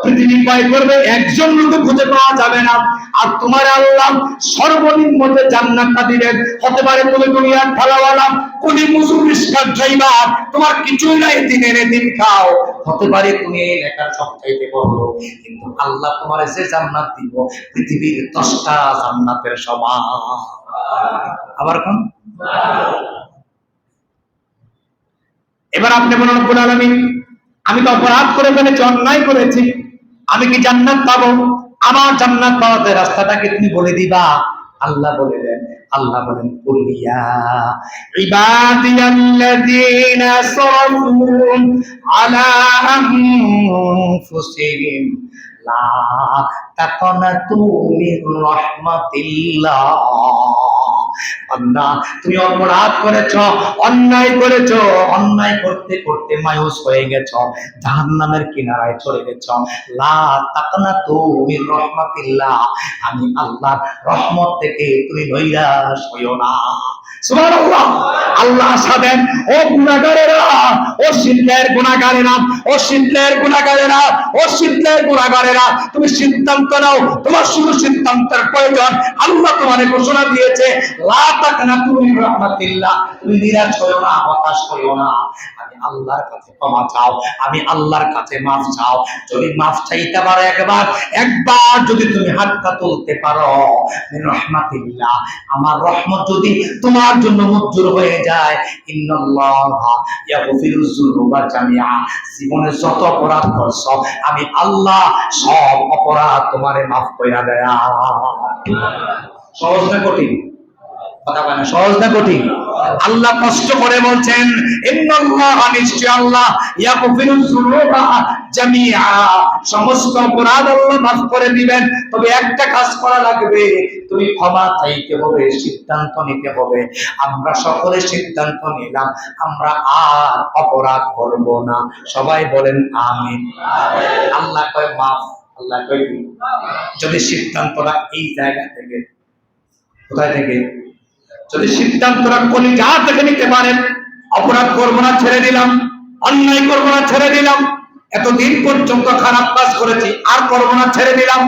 পৃথিবী ক্রয় করবে একজন লোক খুঁজে পাওয়া যাবে না। আর তোমার আল্লাহ সর্বনিম্ন যে জান্নাতটা দিলেন, হতে পারে তুমি দুনিয়ার ঢালাওয়ালা, কুলি মুসুর রিস্কার ড্রাইভার, তোমার কিছুই নাই, দিনের দিন খাও। হতে পারে তুমি এই এলাকার সবচাইতে বড় লোক, কিন্তু আল্লাহ তোমার যে জান্নাত দিব পৃথিবীর 10টা জান্নাতের সমান। আবার কোন? এবার আপনি বলেন রব্বুল আলামিন আমি তো অপরাধ করে ফেলেছি, অন্যায় করেছি, আমি কি জান্নাত পাবো? আমার জান্নাত পাওয়ার রাস্তাটাকে তুমি বলে দিবা। আল্লাহ বলে দেন, আল্লাহ বলেন কুলিয়া ইবাদিয়াল্লাযীনা আসরাফু আলা আনফুসিহিম লা তাকনাতু মির রাহমাতিল্লাহ। বান্দা তুমি অপরাধ করেছো, অন্যায় করেছো, অন্যায় করতে করতে মায়ুস হয়ে গেছো, জাহান্নামের কিনারায় চলে গেছো। লা তাকনাতু মির রাহমাতিল্লাহ, আমি আল্লাহর রহমত থেকে তুমি নৈরাশ হইও না। সুবহানাল্লাহ। আল্লাহ সাদেন, ও গুনাহগারেরা, ও শিরকের গুনাহগারেরা, ও শিরকের গুনাহগারেরা, ও শিরকের গুনাহগারেরা, তুমি সিদ্ধান্ত নাও, তোমার শুধু সিদ্ধান্তের প্রয়োজন। আল্লাহ তোমাকে ঘোষণা দিয়েছে, লা তাকনাতু মির রাহমাতিল্লাহ, তুমি নিরাশ হইও না, হতাশ হইও না। আমি আল্লাহর কাছে ক্ষমা চাও, আমি আল্লাহর কাছে মাফ চাও। যদি মাফ চাইতে পারো একবার, একবার যদি তুমি হাতটা তুলতে পারো, মির রাহমাতিল্লাহ, আমার রহমত যদি তোমার জন্য মঞ্জুর হয়ে যায়, ইন্নাল্লাহা ইয়াগফিরুয যুনুবা জামিআ, জীবনে যত অপরাধ করছো আমি আল্লাহ সব অপরাধ তোমারে মাফ কইরা দেয়া। সহজ না কঠিন? কথা বলেন, সহজ না কঠিন? আল্লাহ কষ্ট করে বলছেন, ইন্নাল্লাহা, নিশ্চয় আল্লাহ, ইয়াগফিরুয যুনুবা জামিআ, সমস্ত অপরাধ আল্লাহ মাফ করে দিবেন। তবে একটা কাজ করা লাগবে, তুমি ক্ষমা চাইতে হবে, সিদ্ধান্ত নিতে হবে। আমরা সকলে সিদ্ধান্ত নিলাম, আমরা আর অপরাধ করব না। সবাই বলেন আমিন। আল্লাহ কয় মাফ, আল্লাহ কয় কি? যদি সিদ্ধান্তটা এই জায়গা থেকে, কোথায় থেকে? যদি সিদ্ধান্তটা কলিজা থেকে নিতে পারেন, অপরাধ করবো না, ছেড়ে দিলাম, অন্যায় করবো না, ছেড়ে দিলাম, এতদিন পর্যন্ত খারাপ কাজ করেছি আর করবো না, ছেড়ে দিলাম।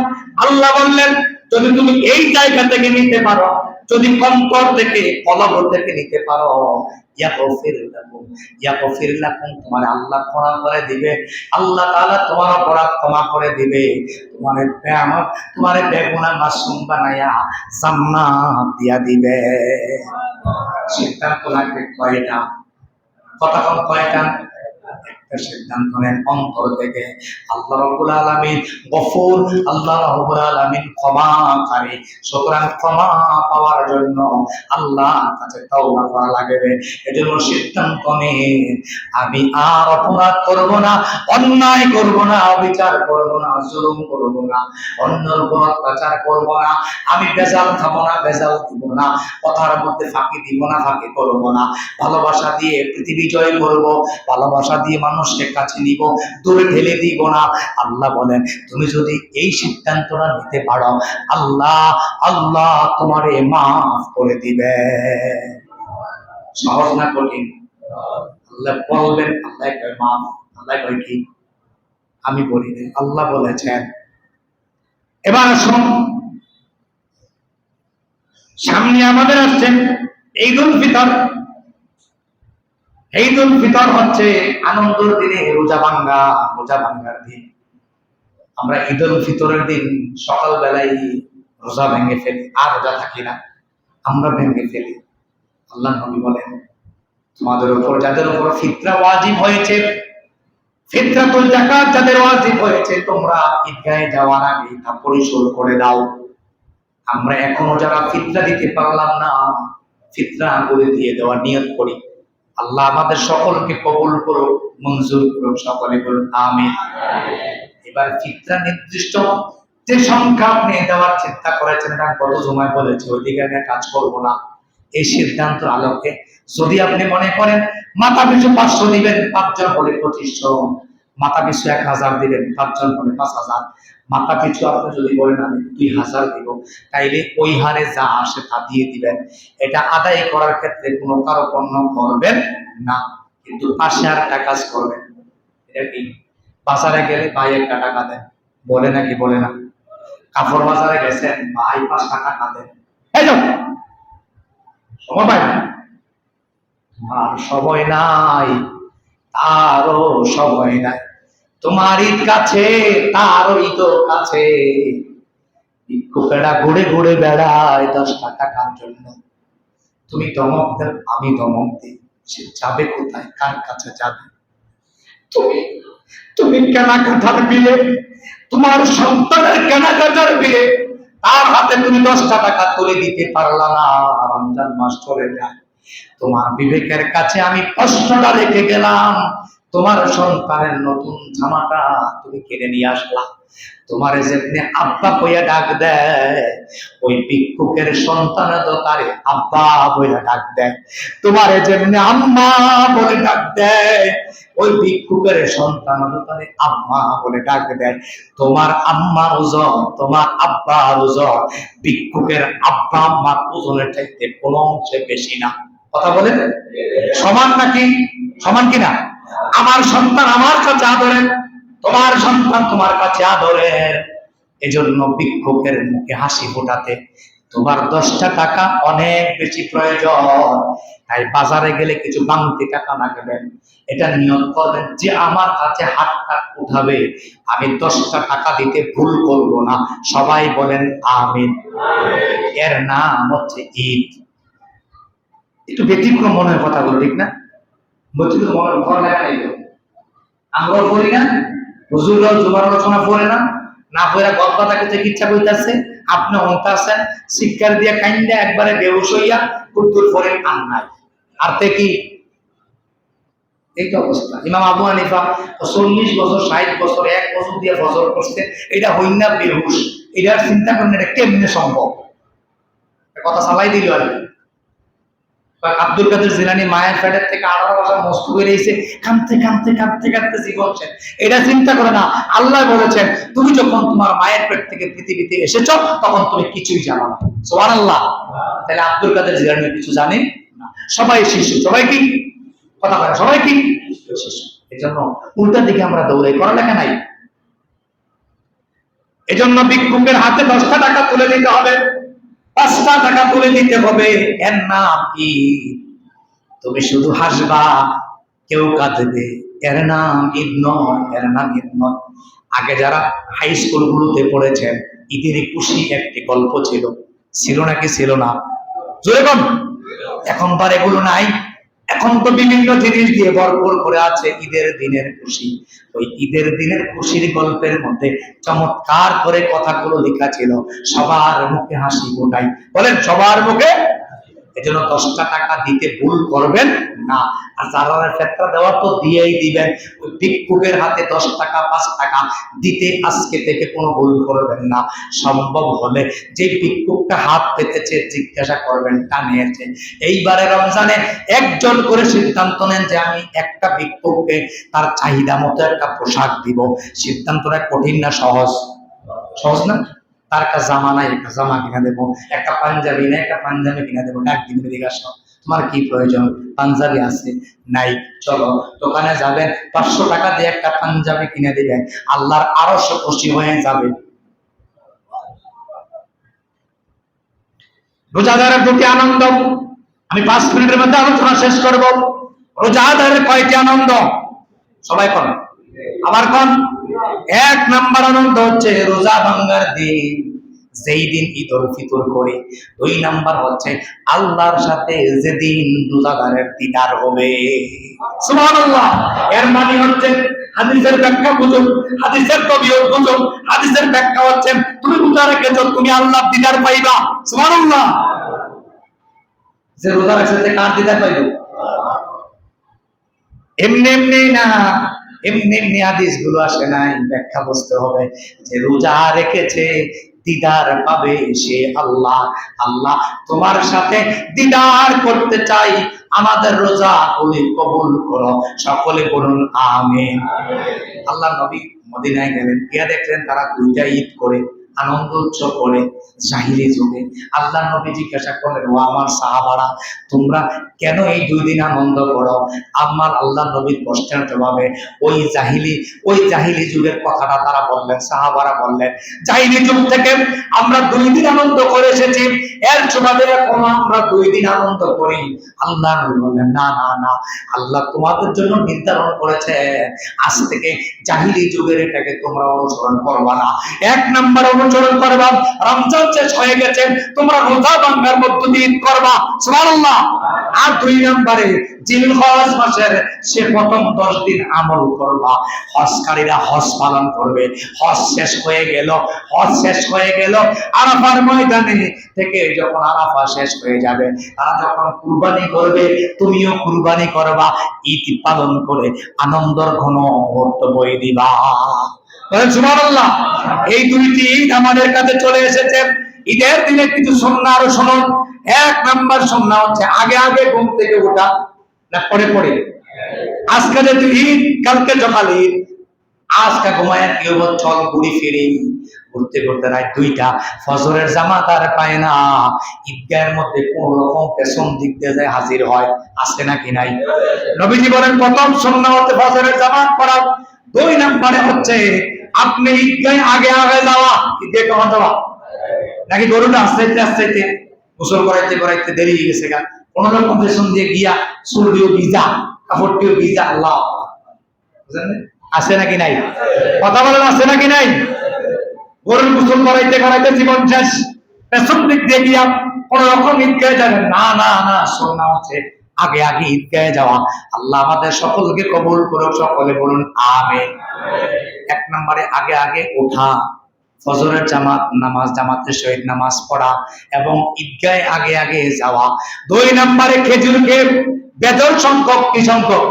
আল্লাহ বললেন, যদি তুমি এই জায়গা থেকে নিতে পারো, যদি অন্তর থেকে, কলব থেকে নিতে পারো, ইয়াগফির লাকুম, তোমার আল্লাহ ক্ষমা করে দিবে। আল্লাহ তাআলা তোমার অপরাধ ক্ষমা করে দিবে, তোমার বেগুনাহ মাসুম বানায়া জান্নাত দিয়া দিবে। সিদ্ধান্ত লাগবে কয়টা? কতক্ষণ কয়টা? একটা সিদ্ধান্ত নেন অন্তর থেকে। আল্লাহ রাব্বুল আলামিন গফুর, আল্লাহ রাব্বুল আলামিন ক্ষমাকারী। সুতরাং ক্ষমা পাওয়ার জন্য আল্লাহর কাছে তওবা করা লাগবে। এজন্য সিদ্ধান্ত নিন, আমি আর অপরাধ করব না, অন্যায় করব না, অবিচার করব না, জুলুম করব না, অন্যের উপর অত্যাচার করব না, আমি বেজাল খাবো না, বেজাল দিব না, কথার মধ্যে ফাঁকি দিব না, ফাঁকি করব না, ভালোবাসা দিয়ে পৃথিবী জয় করব, ভালোবাসা দিয়ে মানুষকে কাছে নিব, দূরে ঠেলে দিব না। আল্লাহ বলেন, তুমি যদি এই সিদ্ধান্তটা নিতে পারো, আল্লাহ আল্লাহ তোমারে মাফ করে দিবে। সহজ না কঠিন? আল্লাহ বলবেন, আল্লাহ কয় মাফ, আল্লাহ কয় কি? আমি বলি না, আল্লাহ বলেছেন। এবার আসুন, সামনে আমাদের আসছেন ঈদুল ফিতর। ঈদুল ফিতর হচ্ছে আনন্দের দিনে রোজা ভাঙ্গার দিন। আমরা ঈদুল ফিতরের দিন সকাল বেলায় রোজা ভেঙে ফেলি, আর রোজা থাকি না, আমরা ভেঙে ফেলি। আল্লাহ নবী বলেন, তোমাদের উপর, যাদের উপর ফিতরা ওয়াজিব হয়েছে, ফিতরাতুল যাকাত যাদের ওয়াজিব হয়েছে, তোমরা ঈদগাহে যাওয়ার আগে তা পরিশোধ করে দাও। আমরা এখনো যারা ফিতরা দিতে পারলাম না, ফিতরা করে দিয়ে দেওয়ার নিয়ত করি। আল্লাহ আমাদের সকলকে কবুল করুক, মঞ্জুর করুক, সকলে বলুন আমিন। এবার ফিতরা নির্দিষ্ট যে সংখ্যা আপনি দেওয়ার চিন্তা করেছেন, এটা গত জুমায় বলেছি, ওইদিকে আমি কাজ করব না। এই সিদ্ধান্ত আলোকে যদি আপনি মনে করেন মাথা পিছু 500 দিবেন, 5 জন হলে 2500, মাথা পিছু 1000 দিবেন, 5 জন হলে 5000, মাথা পিছু আপনি যদি বলেন আমি 2000 দিব, তাইলে ওই হারে যা আসে তা দিয়ে দিবেন। এটা আদায় করার ক্ষেত্রে কোনো কারপণ্য করবেন না, কিন্তু পাশে আর একটা কাজ করবেন। এটা কি? বাজারে গেলে ভাই 1 টাকা দেন, বলে নাকি বলে না? কাপড় বাজারে গেছেন, ভাই 5 টাকা দেন। এই যাও, সময় পাই না, তোমার সময় নাই, তারও সময় নাই, তোমার ঈদ কাছে, তারও ঈদ কাছে। ভিক্ষুকেরা ঘুরে ঘুরে বেড়ায় 10 টাকার জন্য। তুমি ধমক দেন, আমি ধমক দিই, সে যাবে কোথায়, কার কাছে যাবে? তুমি তুমি কেনাকাটার বিলে, তোমার সন্তানের কেনাকাটার বিলে তার হাতে তুমি 10 টাকা তুলে দিতে পারলা না। রমজান মাস চলে যায়, তোমার বিবেকের কাছে আমি প্রশ্নটা রেখে গেলাম, তোমার সন্তানের নতুন জামাটা তুমি কিনে নিয়ে আসলা, তোমার যেমনি আব্বা কইয়া ডাক দেয়, ওই ভিক্ষুকের সন্তান তো তারে আব্বা বইয়া ডাক দেয়। তোমার যেমনি আম্মা বলে ডাক দেয়, ওই ভিক্ষুকের সন্তান তো তারে আম্মা বলে ডাক দেয়। তোমার আম্মার ওজন, তোমার আব্বার ওজন ভিক্ষুকের আব্বা আম্মার ওজনের চাইতে কোনো অংশে বেশি না। কথা বলেন, সমান নাকি? সমান কিনা? আমার সন্তান আমার কাছে আদরের, তোমার সন্তান তোমার কাছে আদরের। এজন্য ভিক্ষুকের মুখে হাসি ফোটাতে তোমার 10টা টাকা অনেক বেশি প্রয়োজন। তাই বাজারে গেলে কিছু বাংতি টাকা না গেলেন, এটা নিয়ত করবেন যে আমার কাছে হাতটা উঠাবে আমি 10টা টাকা দিতে ভুল করব না। সবাই বলেন আমিন। এর নাম হচ্ছে ঈদ। একটু ব্যতিক্রম মনে হয় কথাগুলো, ঠিক না? ব্যতিক্রম মনে হয় নাই তো, আমরাও করি না, হুজুররাও জুমার আলোচনা পড়ে না, না পড়ে গল্পটা করতে ইচ্ছা করতেছে, আপনি অন্তা আছেন শিক্ষার দিয়া কাইন্দা একবারে বেহুশ হইয়া কুতুর পরে আন নাই। আর তে কি এই তো অবস্থা। ইমাম আবু হানিফা 40 বছর 60 বছর 1 বছর দিয়ে ফজর করছে, এটা হই না বেহুশ। এটার চিন্তা করেন এটা কেমনে সম্ভব? কথা চালাই দিল আর কি। আব্দুল কাদের জিলানী মায়ের পেটের থেকে 18 বছর মস্ত করে এসে কাঁদতে কাঁদতে কাঁদতে কাঁদতে জীবন শেষ। এটা চিন্তা করে না, আল্লাহ বলেছেন তুমি যখন তোমার মায়ের পেট থেকে পৃথিবীতে এসেছো তখন তুমি কিছুই জানো না। সুবহানাল্লাহ। তাহলে আব্দুল কাদের জিলানী কিছু জানে না, সবাই শিশু। সবাই কি কথা বলে? সবাই কি শিশু। এজন্য উল্টা দিকে আমরা দৌড়াই, পড়ালেখা নাই। এজন্য ভিক্ষুকের হাতে 10টা টাকা তুলে দিতে হবে, 5টা টাকা তুলে দিতে হবে। এর নাম কি? তুমি শুধু হাসবা, কেউ কাঁদবে, এর নাম ঈদ নয়, এর নাম ঈদ নয়। আগে যারা হাই স্কুল গুলোতে পড়েছেন, ঈদের খুশি একটি গল্প ছিল, ছিল নাকি ছিল না? জোরে বল। এখন তো আর এগুলো নাই, এখন তো বিভিন্ন জিনিস দিয়ে ভরপুর করে আছে ঈদের দিনের খুশি। ওই ঈদের দিনের খুশির গল্পের মধ্যে চমৎকার করে কথাগুলো লেখা ছিল, সবার মুখে হাসি ফোটাই। বলেন সবার মুখে। এজন্য 10টা টাকা দিতে ভুল করবেন না। আর জারারের ফেতরা দেওয়া তো দিয়েই দিবেন। ওই ভিক্ষুকের হাতে 10 টাকা 5 টাকা দিতে আজকে থেকে কোনো ভুল করবেন না। সম্ভব হলে যে ভিক্ষুকটা হাত পেতেছে জিজ্ঞাসা করবেন টানিয়েছে। এইবারে রমজানে একজন করে সিদ্ধান্ত নেন যে আমি একটা ভিক্ষুককে তার চাহিদা মতো একটা পোশাক দিব। সিদ্ধান্তটা কঠিন না সহজ? সহজ না? তার একটা জামা নাই, একটা জামা কিনা দেবো, একটা পাঞ্জাবি নাই, একটা পাঞ্জাবি কিনা দেবো। ডাক দিবে, দিকে আসো, তোমার কি প্রয়োজন? পাঞ্জাবি আছে? নাই, চলো দোকানে যাবেন, 500 টাকা দিয়ে একটা পাঞ্জাবি কিনে দিবেন, আল্লাহর আরো খুশি হয়ে যাবে। রোজাদারের দুটি আনন্দ, আমি 5 মিনিটের মধ্যে আলোচনা শেষ করব। রোজাদারের কয়টি আনন্দ? সবাই কোন? আবার কোন? 1 নাম্বার আনন্দ হচ্ছে রোজা ভাঙার দিন, যেই দিন ঈদুল ফিতর করি। 2 নাম্বার হচ্ছে আল্লাহর সাথে যেদিন রোজাদারের দিদার হবে। সুবহানাল্লাহ। এর মানে হচ্ছে হাদিসের ব্যাখ্যা বুঝুন, হাদিসের তবিয়ত বুঝুন। হাদিসের ব্যাখ্যা হচ্ছে তুমি রোজা রেখেছো, তুমি আল্লাহর দিদার পাইবা। সুবহানাল্লাহ। যে রোজা রাখছে কার দিদার পাইলো? এমনি এমনি না, এমনি এমনি হাদিস গুলো আসে নাই, ব্যাখ্যা বুঝতে হবে। যে রোজা রেখেছে দিদার পাবে সে আল্লাহ। আল্লাহ তোমার সাথে দিদার করতে চাই, আমাদের রোজা গুলি কবুল করো। সকলে বলুন আমিন। আল্লাহ নবী মদিনায় গেলেন, গিয়া দেখলেন তারা 2টা ঈদ করে আনন্দ উৎসব করে জাহিলি যুগে। আল্লাহ নবী জিজ্ঞাসা করলেন, ও আমার সাহাবারা, তোমরা কেন এই 2 দিন আনন্দ করো? আমার আল্লাহ নবীর প্রশ্নের জবাবে ওই জাহিলি যুগের কথাটা তারা বললেন। সাহাবারা বললেন, জাহিলি যুগ থেকে আমরা 2 দিন আনন্দ করে এসেছি, এর জবাবে এখন আমরা 2 দিন আনন্দ করি। আল্লাহ নবী বললেন, না না না, আল্লাহ তোমাদের জন্য নির্ধারণ করেছে আজ থেকে জাহিলি যুগের এটাকে তোমরা অনুসরণ করবা না। 1 নাম্বার অনুসরণ করবা। রমজান শেষ হয়ে গেছে, তোমরা রোজা ভাঙার মধ্য দিয়ে ঈদ করবা, সুবহানাল্লাহ। আর 2 নম্বরে জিলহজ মাসের সে প্রথম 10 দিন আমল করবা। হজকারীরা হজ পালন করবে। হজ শেষ হয়ে গেল আরাফার ময়দানে থেকে, যখন আরাফা শেষ হয়ে যাবে, তারা যখন কুরবানি করবে, তুমিও কুরবানি করবা। ঈদ পালন করে আনন্দর ঘন মুহূর্ত বই দিবা। বলেন সুবহানাল্লাহ। এই 2টি ঈদ আমাদের কাছে চলে এসেছে। ঈদের দিনে কিছু সুন্নাহ আরো শুনুন। 1 নাম্বার সুন্নাহ হচ্ছে আগে আগে ঘুম থেকে ওঠা, না পরে? আজকে যেহেতু ঈদ, কালকে সকালে ঈদ, আজকে ঘুমায় কেউ চল ঘুরি ফিরি, ঘুরতে ঘুরতে রাত 2টা, ফজরের জামাত আর পায় না। ঈদগাহের মধ্যে কোন রকম পেছন দিক দিয়ে যায় হাজির হয়, আছে নাকি নাই? নবীজি বলেন প্রথম সুন্নাহ হচ্ছে ফজরের জামাত পড়া। 2 নম্বরে হচ্ছে আপনি ঈদগাহে আগে আগে যাওয়া। ঈদগাহে কখন যাওয়া? নাকি গরুটা আস্তে আস্তে গোসল করাইতে দেরি হয়ে গেছে গা, কোন রকম পেছন দিয়ে গিয়া চুলটিও ভিজা, কাপড়টিও ভিজা, আল্লাহ, বুঝলেন? আছে নাকি নাই? কথা বলেন, আছে নাকি নাই? গরুর গোসল করাইতে জীবন শেষ, পেছন দিক দিয়ে গিয়া কোন রকম ঈদগাহে যাবেন না। সুন্নাহ হচ্ছে আগে আগে ঈদগাহে যাওয়া। আল্লাহ আমাদের সকলকে কবুল করুক, সকলে বলুন আমিন। 1 নম্বরে আগে আগে ওঠা, ফজরের জামাতের সহিত নামাজ পড়া এবং ঈদগাহে আগে আগে যাওয়া। 2 নম্বরে খেজুরকে বেজোড় সংখ্যক, কি সংখ্যক?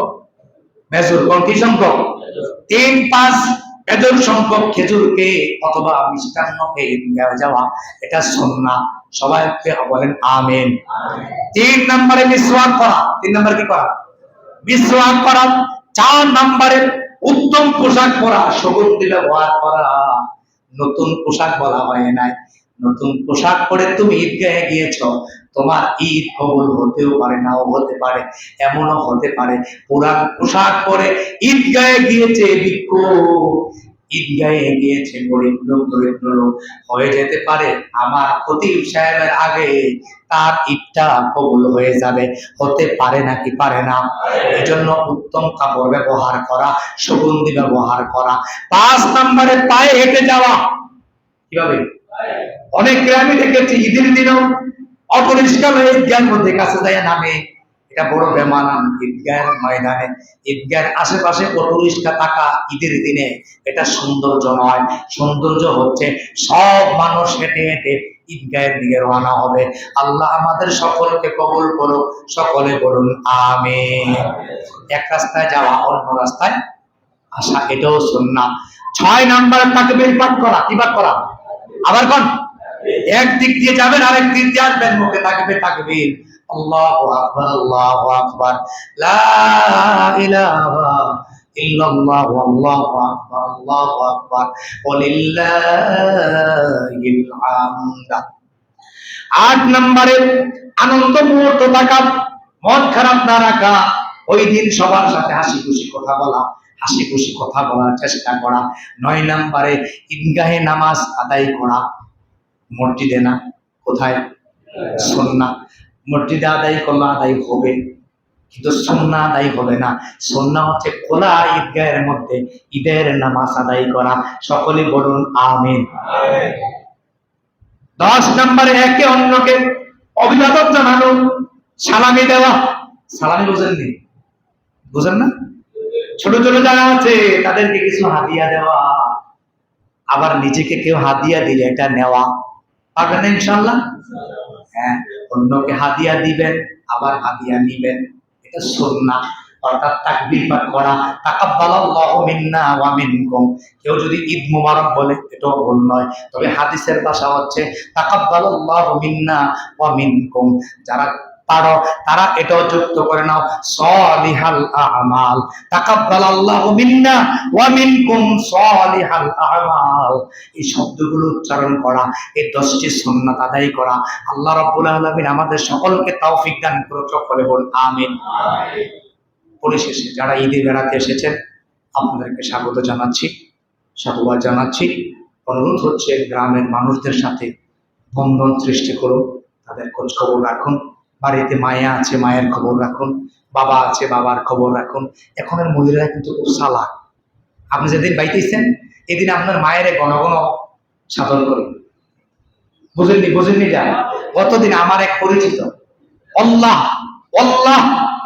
বেজোড়। কি সংখ্যক? 3, 5 বেজোড় সংখ্যক খেজুরকে অথবা মিষ্টান্নকে ঈদগাহে যাওয়া, এটা সুন্নাহ। সবাইকে বলেন আমিন। 3 নম্বরে মিসওয়াক করা। 3 নম্বরে কি করা? মিসওয়াক করা। 4 নম্বরে উত্তম পোশাক পরা, সুগন্ধি ব্যবহার করা। নতুন পোশাক বলা হয় নাই। নতুন পোশাক পরে তুমি ঈদগাহে গিয়েছ, তোমার ঈদ কবুল হতেও পারে, নাও হতে পারে। এমনও হতে পারে পুরান পোশাক পরে ঈদগাহে গিয়েছে ভিক্ষু, ঈদগাহে গিয়েছে গরিব লোক, দরিদ্র লোক, হয়ে যেতে পারে আমার খতিব সাহেবের আগে তার ঈদটা কবুল হয়ে যাবে। হতে পারে নাকি পারে না? এজন্য উত্তম কাপড় ব্যবহার করা, সুগন্ধি ব্যবহার করা। 5 নম্বরে পায়ে হেঁটে যাওয়া। কিভাবে? অনেক গ্রামে দেখেছি ঈদের দিনও অপরিষ্কার হয়ে ঈদগাহের মধ্যে কাছে যায় নামে, এটা বড় বেমানান। ঈদগাহের ময়দানে, ঈদগাহের আশেপাশে অপরিষ্কার থাকা ঈদের দিনে এটা সৌন্দর্য নয়। সৌন্দর্য হচ্ছে সব মানুষ হেঁটে হেঁটে ঈদগাহের দিকে রওনা হবে। আল্লাহ আমাদের সকলকে কবুল করুক, সকলে বলুন আমিন। এক রাস্তায় যাওয়া অন্য রাস্তায় আসা, এটাও সুন্নাহ। 6 নম্বরে তাকবীর পাঠ করা। কি পাঠ করা? আবার কোন? এক দিক দিয়ে যাবেন, আরেক দিক দিয়ে আসবেন, মুখে থাকবে তাকবীর। আল্লাহু আকবার, আল্লাহু আকবার, লা ইলাহা ইল্লাল্লাহু, আল্লাহু আকবার, আল্লাহু আকবার, ওয়ালিল্লাহিল হামদ। 8 নম্বরে আনন্দ মুহূর্ত থাকা, মন খারাপ না রাখা। ওই দিন সবার সাথে হাসি খুশি কথা বলা, হাসি খুশি কথা বলার চেষ্টা করা। 9 নম্বরে ঈদগাহে নামাজ আদায় করা। মসজিদে না, কোথায়? সুন্নাহ। মসজিদে আদায় করলে আদায় হবে, কিন্তু সুন্নাহ আদায় হবে না। সুন্নাহ হচ্ছে খোলা ঈদগাহের মধ্যে ঈদের নামাজ আদায় করা। সকলে বলুন আমিন। 10 নম্বরে একে অন্যকে অভিবাদন জানানো, সালামি দেওয়া। সালামি বুঝেননি? বুঝেন না? ছোট ছোট যারা আছে তাদেরকে কিছু হাদিয়া দেওয়া, আবার নিজেকে কেউ হাদিয়া দিলে এটা নেওয়া। পাবেন না ইনশাআল্লাহ? হ্যাঁ, অন্যকে হাদিয়া দিবেন, আবার হাদিয়া নিবেন, এটা সুন্নাহ। অর্থাৎ তাকবীর পাঠ করা, তাকাব্বালাল্লাহু মিন্না ওয়া মিনকুম। কেউ যদি ঈদ মুবারক বলে এটাও ভুল নয়, তবে হাদিসের ভাষা হচ্ছে তাকাব্বালাল্লাহু মিন্না ওয়া মিনকুম। যারা পারো তারা এটাও যুক্ত করে নাও, সলিহাল আমাল। তাকাব্বালাল্লাহু মিন্না ওয়া মিনকুম সলিহাল আমাল। এই শব্দগুলো উচ্চারণ করা, এই 10টি সুন্নাত আদায় করা। আল্লাহ রাব্বুল আলামিন আমাদের সকলকে তৌফিক দান করুন, সকলে বলুন আমিন। পরিশেষে যারা ঈদে বেড়াতে এসেছেন আপনাদেরকে স্বাগত জানাচ্ছি, সাধুবাদ জানাচ্ছি। অনুরোধ হচ্ছে গ্রামের মানুষদের সাথে বন্ধন সৃষ্টি করুন, তাদের খোঁজ খবর রাখুন। বাড়িতে মায়া আছে, মায়ের খবর রাখুন। বাবা আছে, বাবার খবর রাখুন। এখনের মহিলারা কিন্তু খুব চালাক। আপনি যেদিন বাইতেছেন এদিন আপনার মায়ের ঘন ঘন সাধন করি। বুঝেননি যা? গতদিন আমার এক পরিচিত আল্লাহ আল্লাহ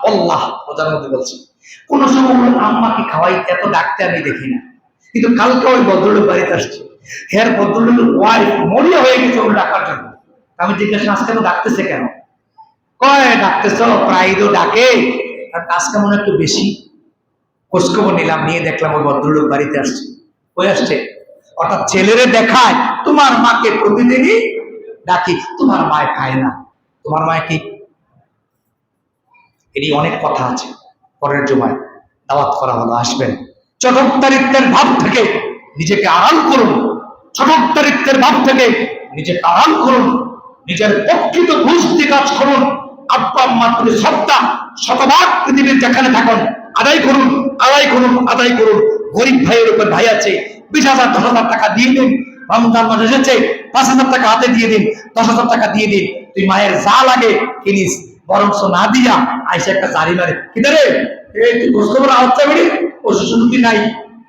আল্লাহ ওটার মধ্যে বলছি, কোন সময় আম্মাকে খাওয়াইতে এত ডাকতে আমি দেখি না, কিন্তু কালকে ওই ভদ্রলোক বাড়িতে আসছে, হ্যাঁ ভদ্রলোকের ওয়াইফ মরিয়া হয়ে গেছে ওর ডাকার জন্য। আমি জিজ্ঞাসা আজকে তো ডাকতেছে কেন? কয় ডাকতেছ প্রায় তো ডাকে, আর আজকে মনে একটু বেশি। খোঁজখবর নিলাম, নিয়ে দেখলাম ওই ভদ্রলোক বাড়িতে আসছে। ওই আসছে অর্থাৎ ছেলেরে দেখায় তোমার মাকে প্রতিদিনই ডাকি, তোমার মায় খায় না। তোমার মায় কি? এরই অনেক কথা আছে, পরের জমায় দাওয়াত করা হলো, আসবেন। চটকদারিত্বের ভাব থেকে নিজেকে আড়াল করুন, চটকদারিত্বের ভাব থেকে নিজেকে আড়াল করুন, নিজের প্রকৃত বুঝতে কাজ করুন। আব্বা আম্মার প্রতি শ্রদ্ধা শতভাগ পৃথিবীর যেখানে থাকুন আদায় করুন, আদায় করুন, আদায় করুন। গরিব ভাইয়ের উপর ভাই আছে, 20,000 10,000 টাকা দিয়ে দিন। রমজান মাস এসেছে, 5,000 টাকা হাতে দিয়ে দিন, 10,000 টাকা দিয়ে দিন। তুই মায়ের যা লাগে কিনিস, বরংস না দিয়া আইসা একটা জারি মারে, কিদারে তুই খোঁজ খবর আওয়াজ বেড়ে ওষুধ নাই,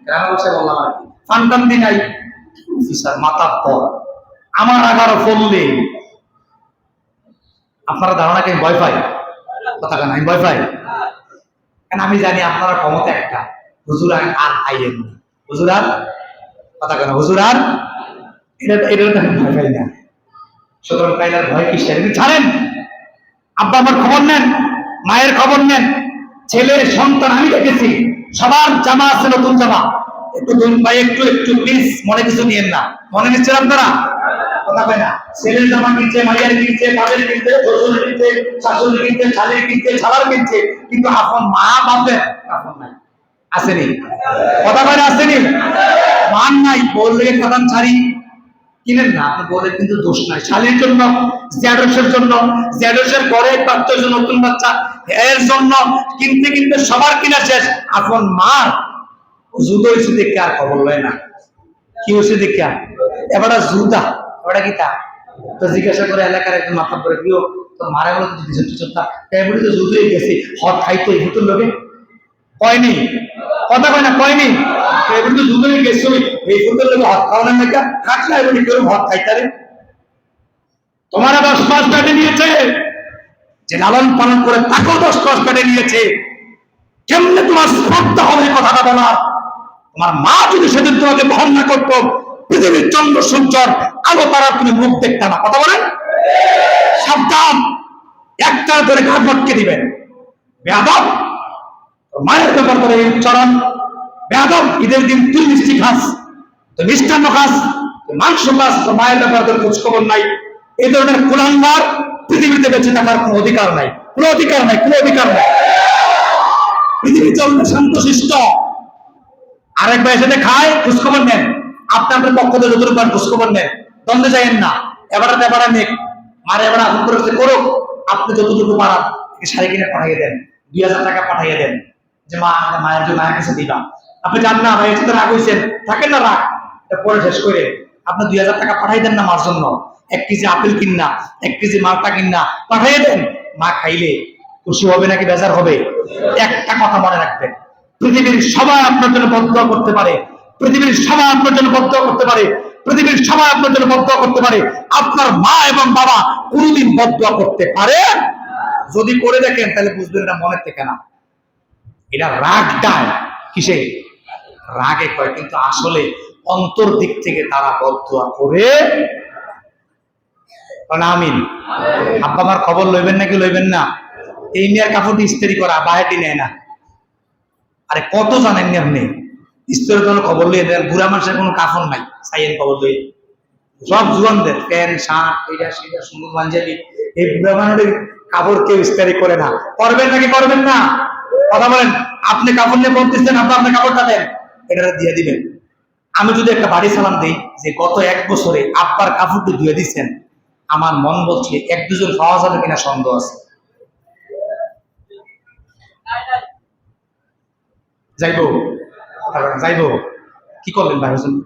গ্রামে বসে বললাম আর কি, ফান্ডান দি নাই। অফিসার মাথার পর আমার 11 ফললে আপনারা ধারণা কি ভয় পাই? কথা কেন আমি ভয় পাই? কেন আমি জানি আপনারা ক্ষমতা একটা, হুজুর আর আইয়েন না, হুজুর আর কথা কেন, হুজুর আর এটা তো আমি ভয় পাই না। সুতরাং কাইলার ভয় কি সেদিন ছাড়েন। আব্বা আমার খবর নেন, মায়ের খবর নেন, ছেলের সন্তান আমি দেখেছি সবার জামা আছে নতুন জামা, একটু ভাই একটু একটু প্লিজ মনে কিছু নিয়েন না, মনে নিচ্ছেন আপনারা? কথা কয় না, ছেলের জামা কিনছে, মায়ের কিনছে, বাবের কিনছে, শ্বশুর কিনছে, শাশুড়ি কিনছে, শালির কিনছে, শালার কিনছে, কিন্তু এখন মা বাপের এখন নাই, আসেনি? কথা কয় না, আসেনি? মান নাই, বললে প্রধান ছাড়ি কিনেন না, আপনি বলে কিন্তু দোষ নাই। শালির জন্য, জ্যাডসের জন্য, জ্যাডসের পরে বাচ্চার জন্য, নতুন বাচ্চা এর জন্য কিনতে কিনতে সবার কিনা শেষ। এখন মার জুতো হয়েছে দেখে আর খবর লয় না, কি হয়েছে দেখে এবার জুতা ওটা কি তা তো জিজ্ঞাসা করে এলাকার একজন মাথা পরে কেউ তো মারা গেল এমনি তো জুতোই গেছে, হট খাইতো এই ভূতের লোকে কয়নি, কথা কয় না কয়নি, এমনি তো জুতোই গেছে এই ভূতের লোকে হট খাওয়ানোর নাকি কাটলা এমনি কেউ হট খাইতারে। তোমার 10 মাস কেটে নিয়েছে, যে লালন পালন করে তাকেও 10 মাস কেটে নিয়েছে, কেমনে তোমার শ্রদ্ধা হবে কথাটা বলার? তোমার মা যদি সেদিন তোমাকে বহন না করতো, পৃথিবীর চন্দ্র সূর্যর আলো তারা তুমি মুখ দেখতে না। কথা বলেন, সাবধান, একটা ধরে ঘাট ভটকে দিবেন। বেয়াদব, মায়ের ব্যাপার করে এই উচ্চারণ, বেয়াদব, ঈদের দিন তুই মিষ্টি খাস, তুই মিষ্টান্ন খাস, তুই মাংস খাস, তোর মায়ের ব্যাপার তোর খোঁজ খবর নাই। এই ধরনের কুলাঙ্গার পৃথিবীতে বেঁচে থাকার কোনো অধিকার নাই, কোনো অধিকার নাই, কোনো অধিকার নাই। পৃথিবী চলবে শান্তশিষ্ট। আরেক ভাই সাথে খায়, খোঁজখবর নেন, আপনি আপনার পক্ষ থেকে যতটুকু খোঁজখবর নেন, দ্বন্দ্বে যাইয়েন না। এবারে নেক মারে এবার আগুন করেছে করুক, আপনি যতটুকু পারান শাড়ি কিনে পাঠিয়ে দেন, 2,000 টাকা পাঠিয়ে দেন, যে মা মায়ের জন্য মায়ের কাছে দিবা। আপনি জান না ভাই সাথে রাগ হয়েছেন, থাকেন না রাগ, পরে শেষ করে আপনি 2,000 টাকা পাঠাই দেন না মার জন্য, 1 কেজি আপেল কিনা, 1 কেজি মালটা কিনা পাঠিয়ে দেন। মা খাইলে খুশি হবে নাকি বেজার হবে? একটা কথা মনে রাখবেন, পৃথিবীর সবাই আপনার জন্য বদদোয়া করতে পারে, পৃথিবীর সবাই আপনার জন্য বদদোয়া করতে পারে, পৃথিবীর সবাই আপনার জন্য বদদোয়া করতে পারে, আপনার মা এবং বাবা কোনদিন বদদোয়া করতে পারে? যদি করে দেখেন তাহলে বুঝবেন এটা মনের থেকে না, এটা রাগটায় কিসে রাগে কয়, কিন্তু আসলে অন্তর দিক থেকে তারা বদদোয়া করে। আমিন। আব্বা আমার খবর লইবেন নাকি লইবেন না? এই মেয়ের কাপড়টি ইস্ত্রি করা বাহেটি নেয় না, আরে কত জানেন নি আপনি? ইস্তের জন্য খবর লিয়ে দেন, বুড়া মানুষের কোনো কাফন নাই, সাইয়ের খবর লইয়ে সব জুয়ানদের প্যান্ট শার্ট এটা সেটা সুন্দর পাঞ্জাবি, এই বুড়া মানুষের কাপড় কেউ ইস্তারি করে না। করবেন নাকি করবেন না? কথা বলেন। আপনি কাপড় নিয়ে বলতেছেন, আপনার কাপড়টা দেন, এটা দিয়ে দিবেন। আমি যদি একটা বাড়ি সালাম দিই যে গত 1 বছরে আব্বার কাপড়টি ধুয়ে দিচ্ছেন, আমার মন বলছে 1-2 জন পাওয়া যাবে কিনা সন্দেহ আছে। যাইবো যাইবো, কি করলেন ভাইয়ের জন্য,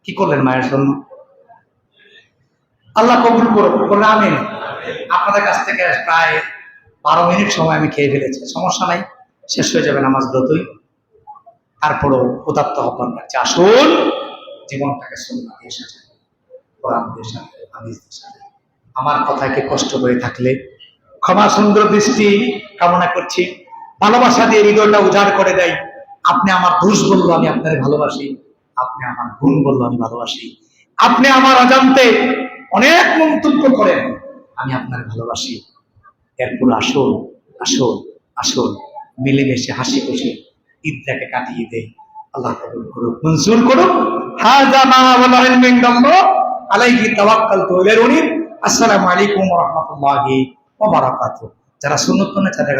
কি করলেন মায়ের জন্য? আল্লাহ কবুল করুন, আমিন। আপনাদের কাছ থেকে প্রায় 12 মিনিট সময় আমি খেয়ে ফেলেছি, সমস্যা নাই, শেষ হয়ে যাবে নামাজ দ্রুতই। তারপরেও উদাত্ত আহ্বান রাখছে, আসুন জীবনটাকে সুন্নাহ দিয়ে সাজাই। কোরআনের সাথে হাদিসের সাথে। আমার কথাকে কষ্ট করে থাকলে ক্ষমা সুন্দর দৃষ্টি কামনা করছি। ভালোবাসা দিয়ে হৃদয়টা উজাড় করে দেয়। আপনি আমার দোষ বললো আমি আপনার ভালোবাসি, আপনি আমার গুণ বললো আমি ভালোবাসি, আপনি আমার অজান্তে অনেক মন্তব্য করেন, আমি আপনার ভালোবাসি। এরপর আসুন আসুন আসুন মিলেমিশে হাসি খুশি ঈদটাকে কাটিয়ে দেয়। আল্লাহ কবুল করুক, মঞ্জুর করুক। হাযা মা ওয়ালা ইলমু ইনদাল্লাহ আলাইহি তাওয়াক্কালতু ওয়া ইলাইহি উনীব। আসসালামু আলাইকুম ওয়া রাহমাতুল্লাহি ওয়া বারাকাতুহু। যারা সুন্নাত মানে তাদের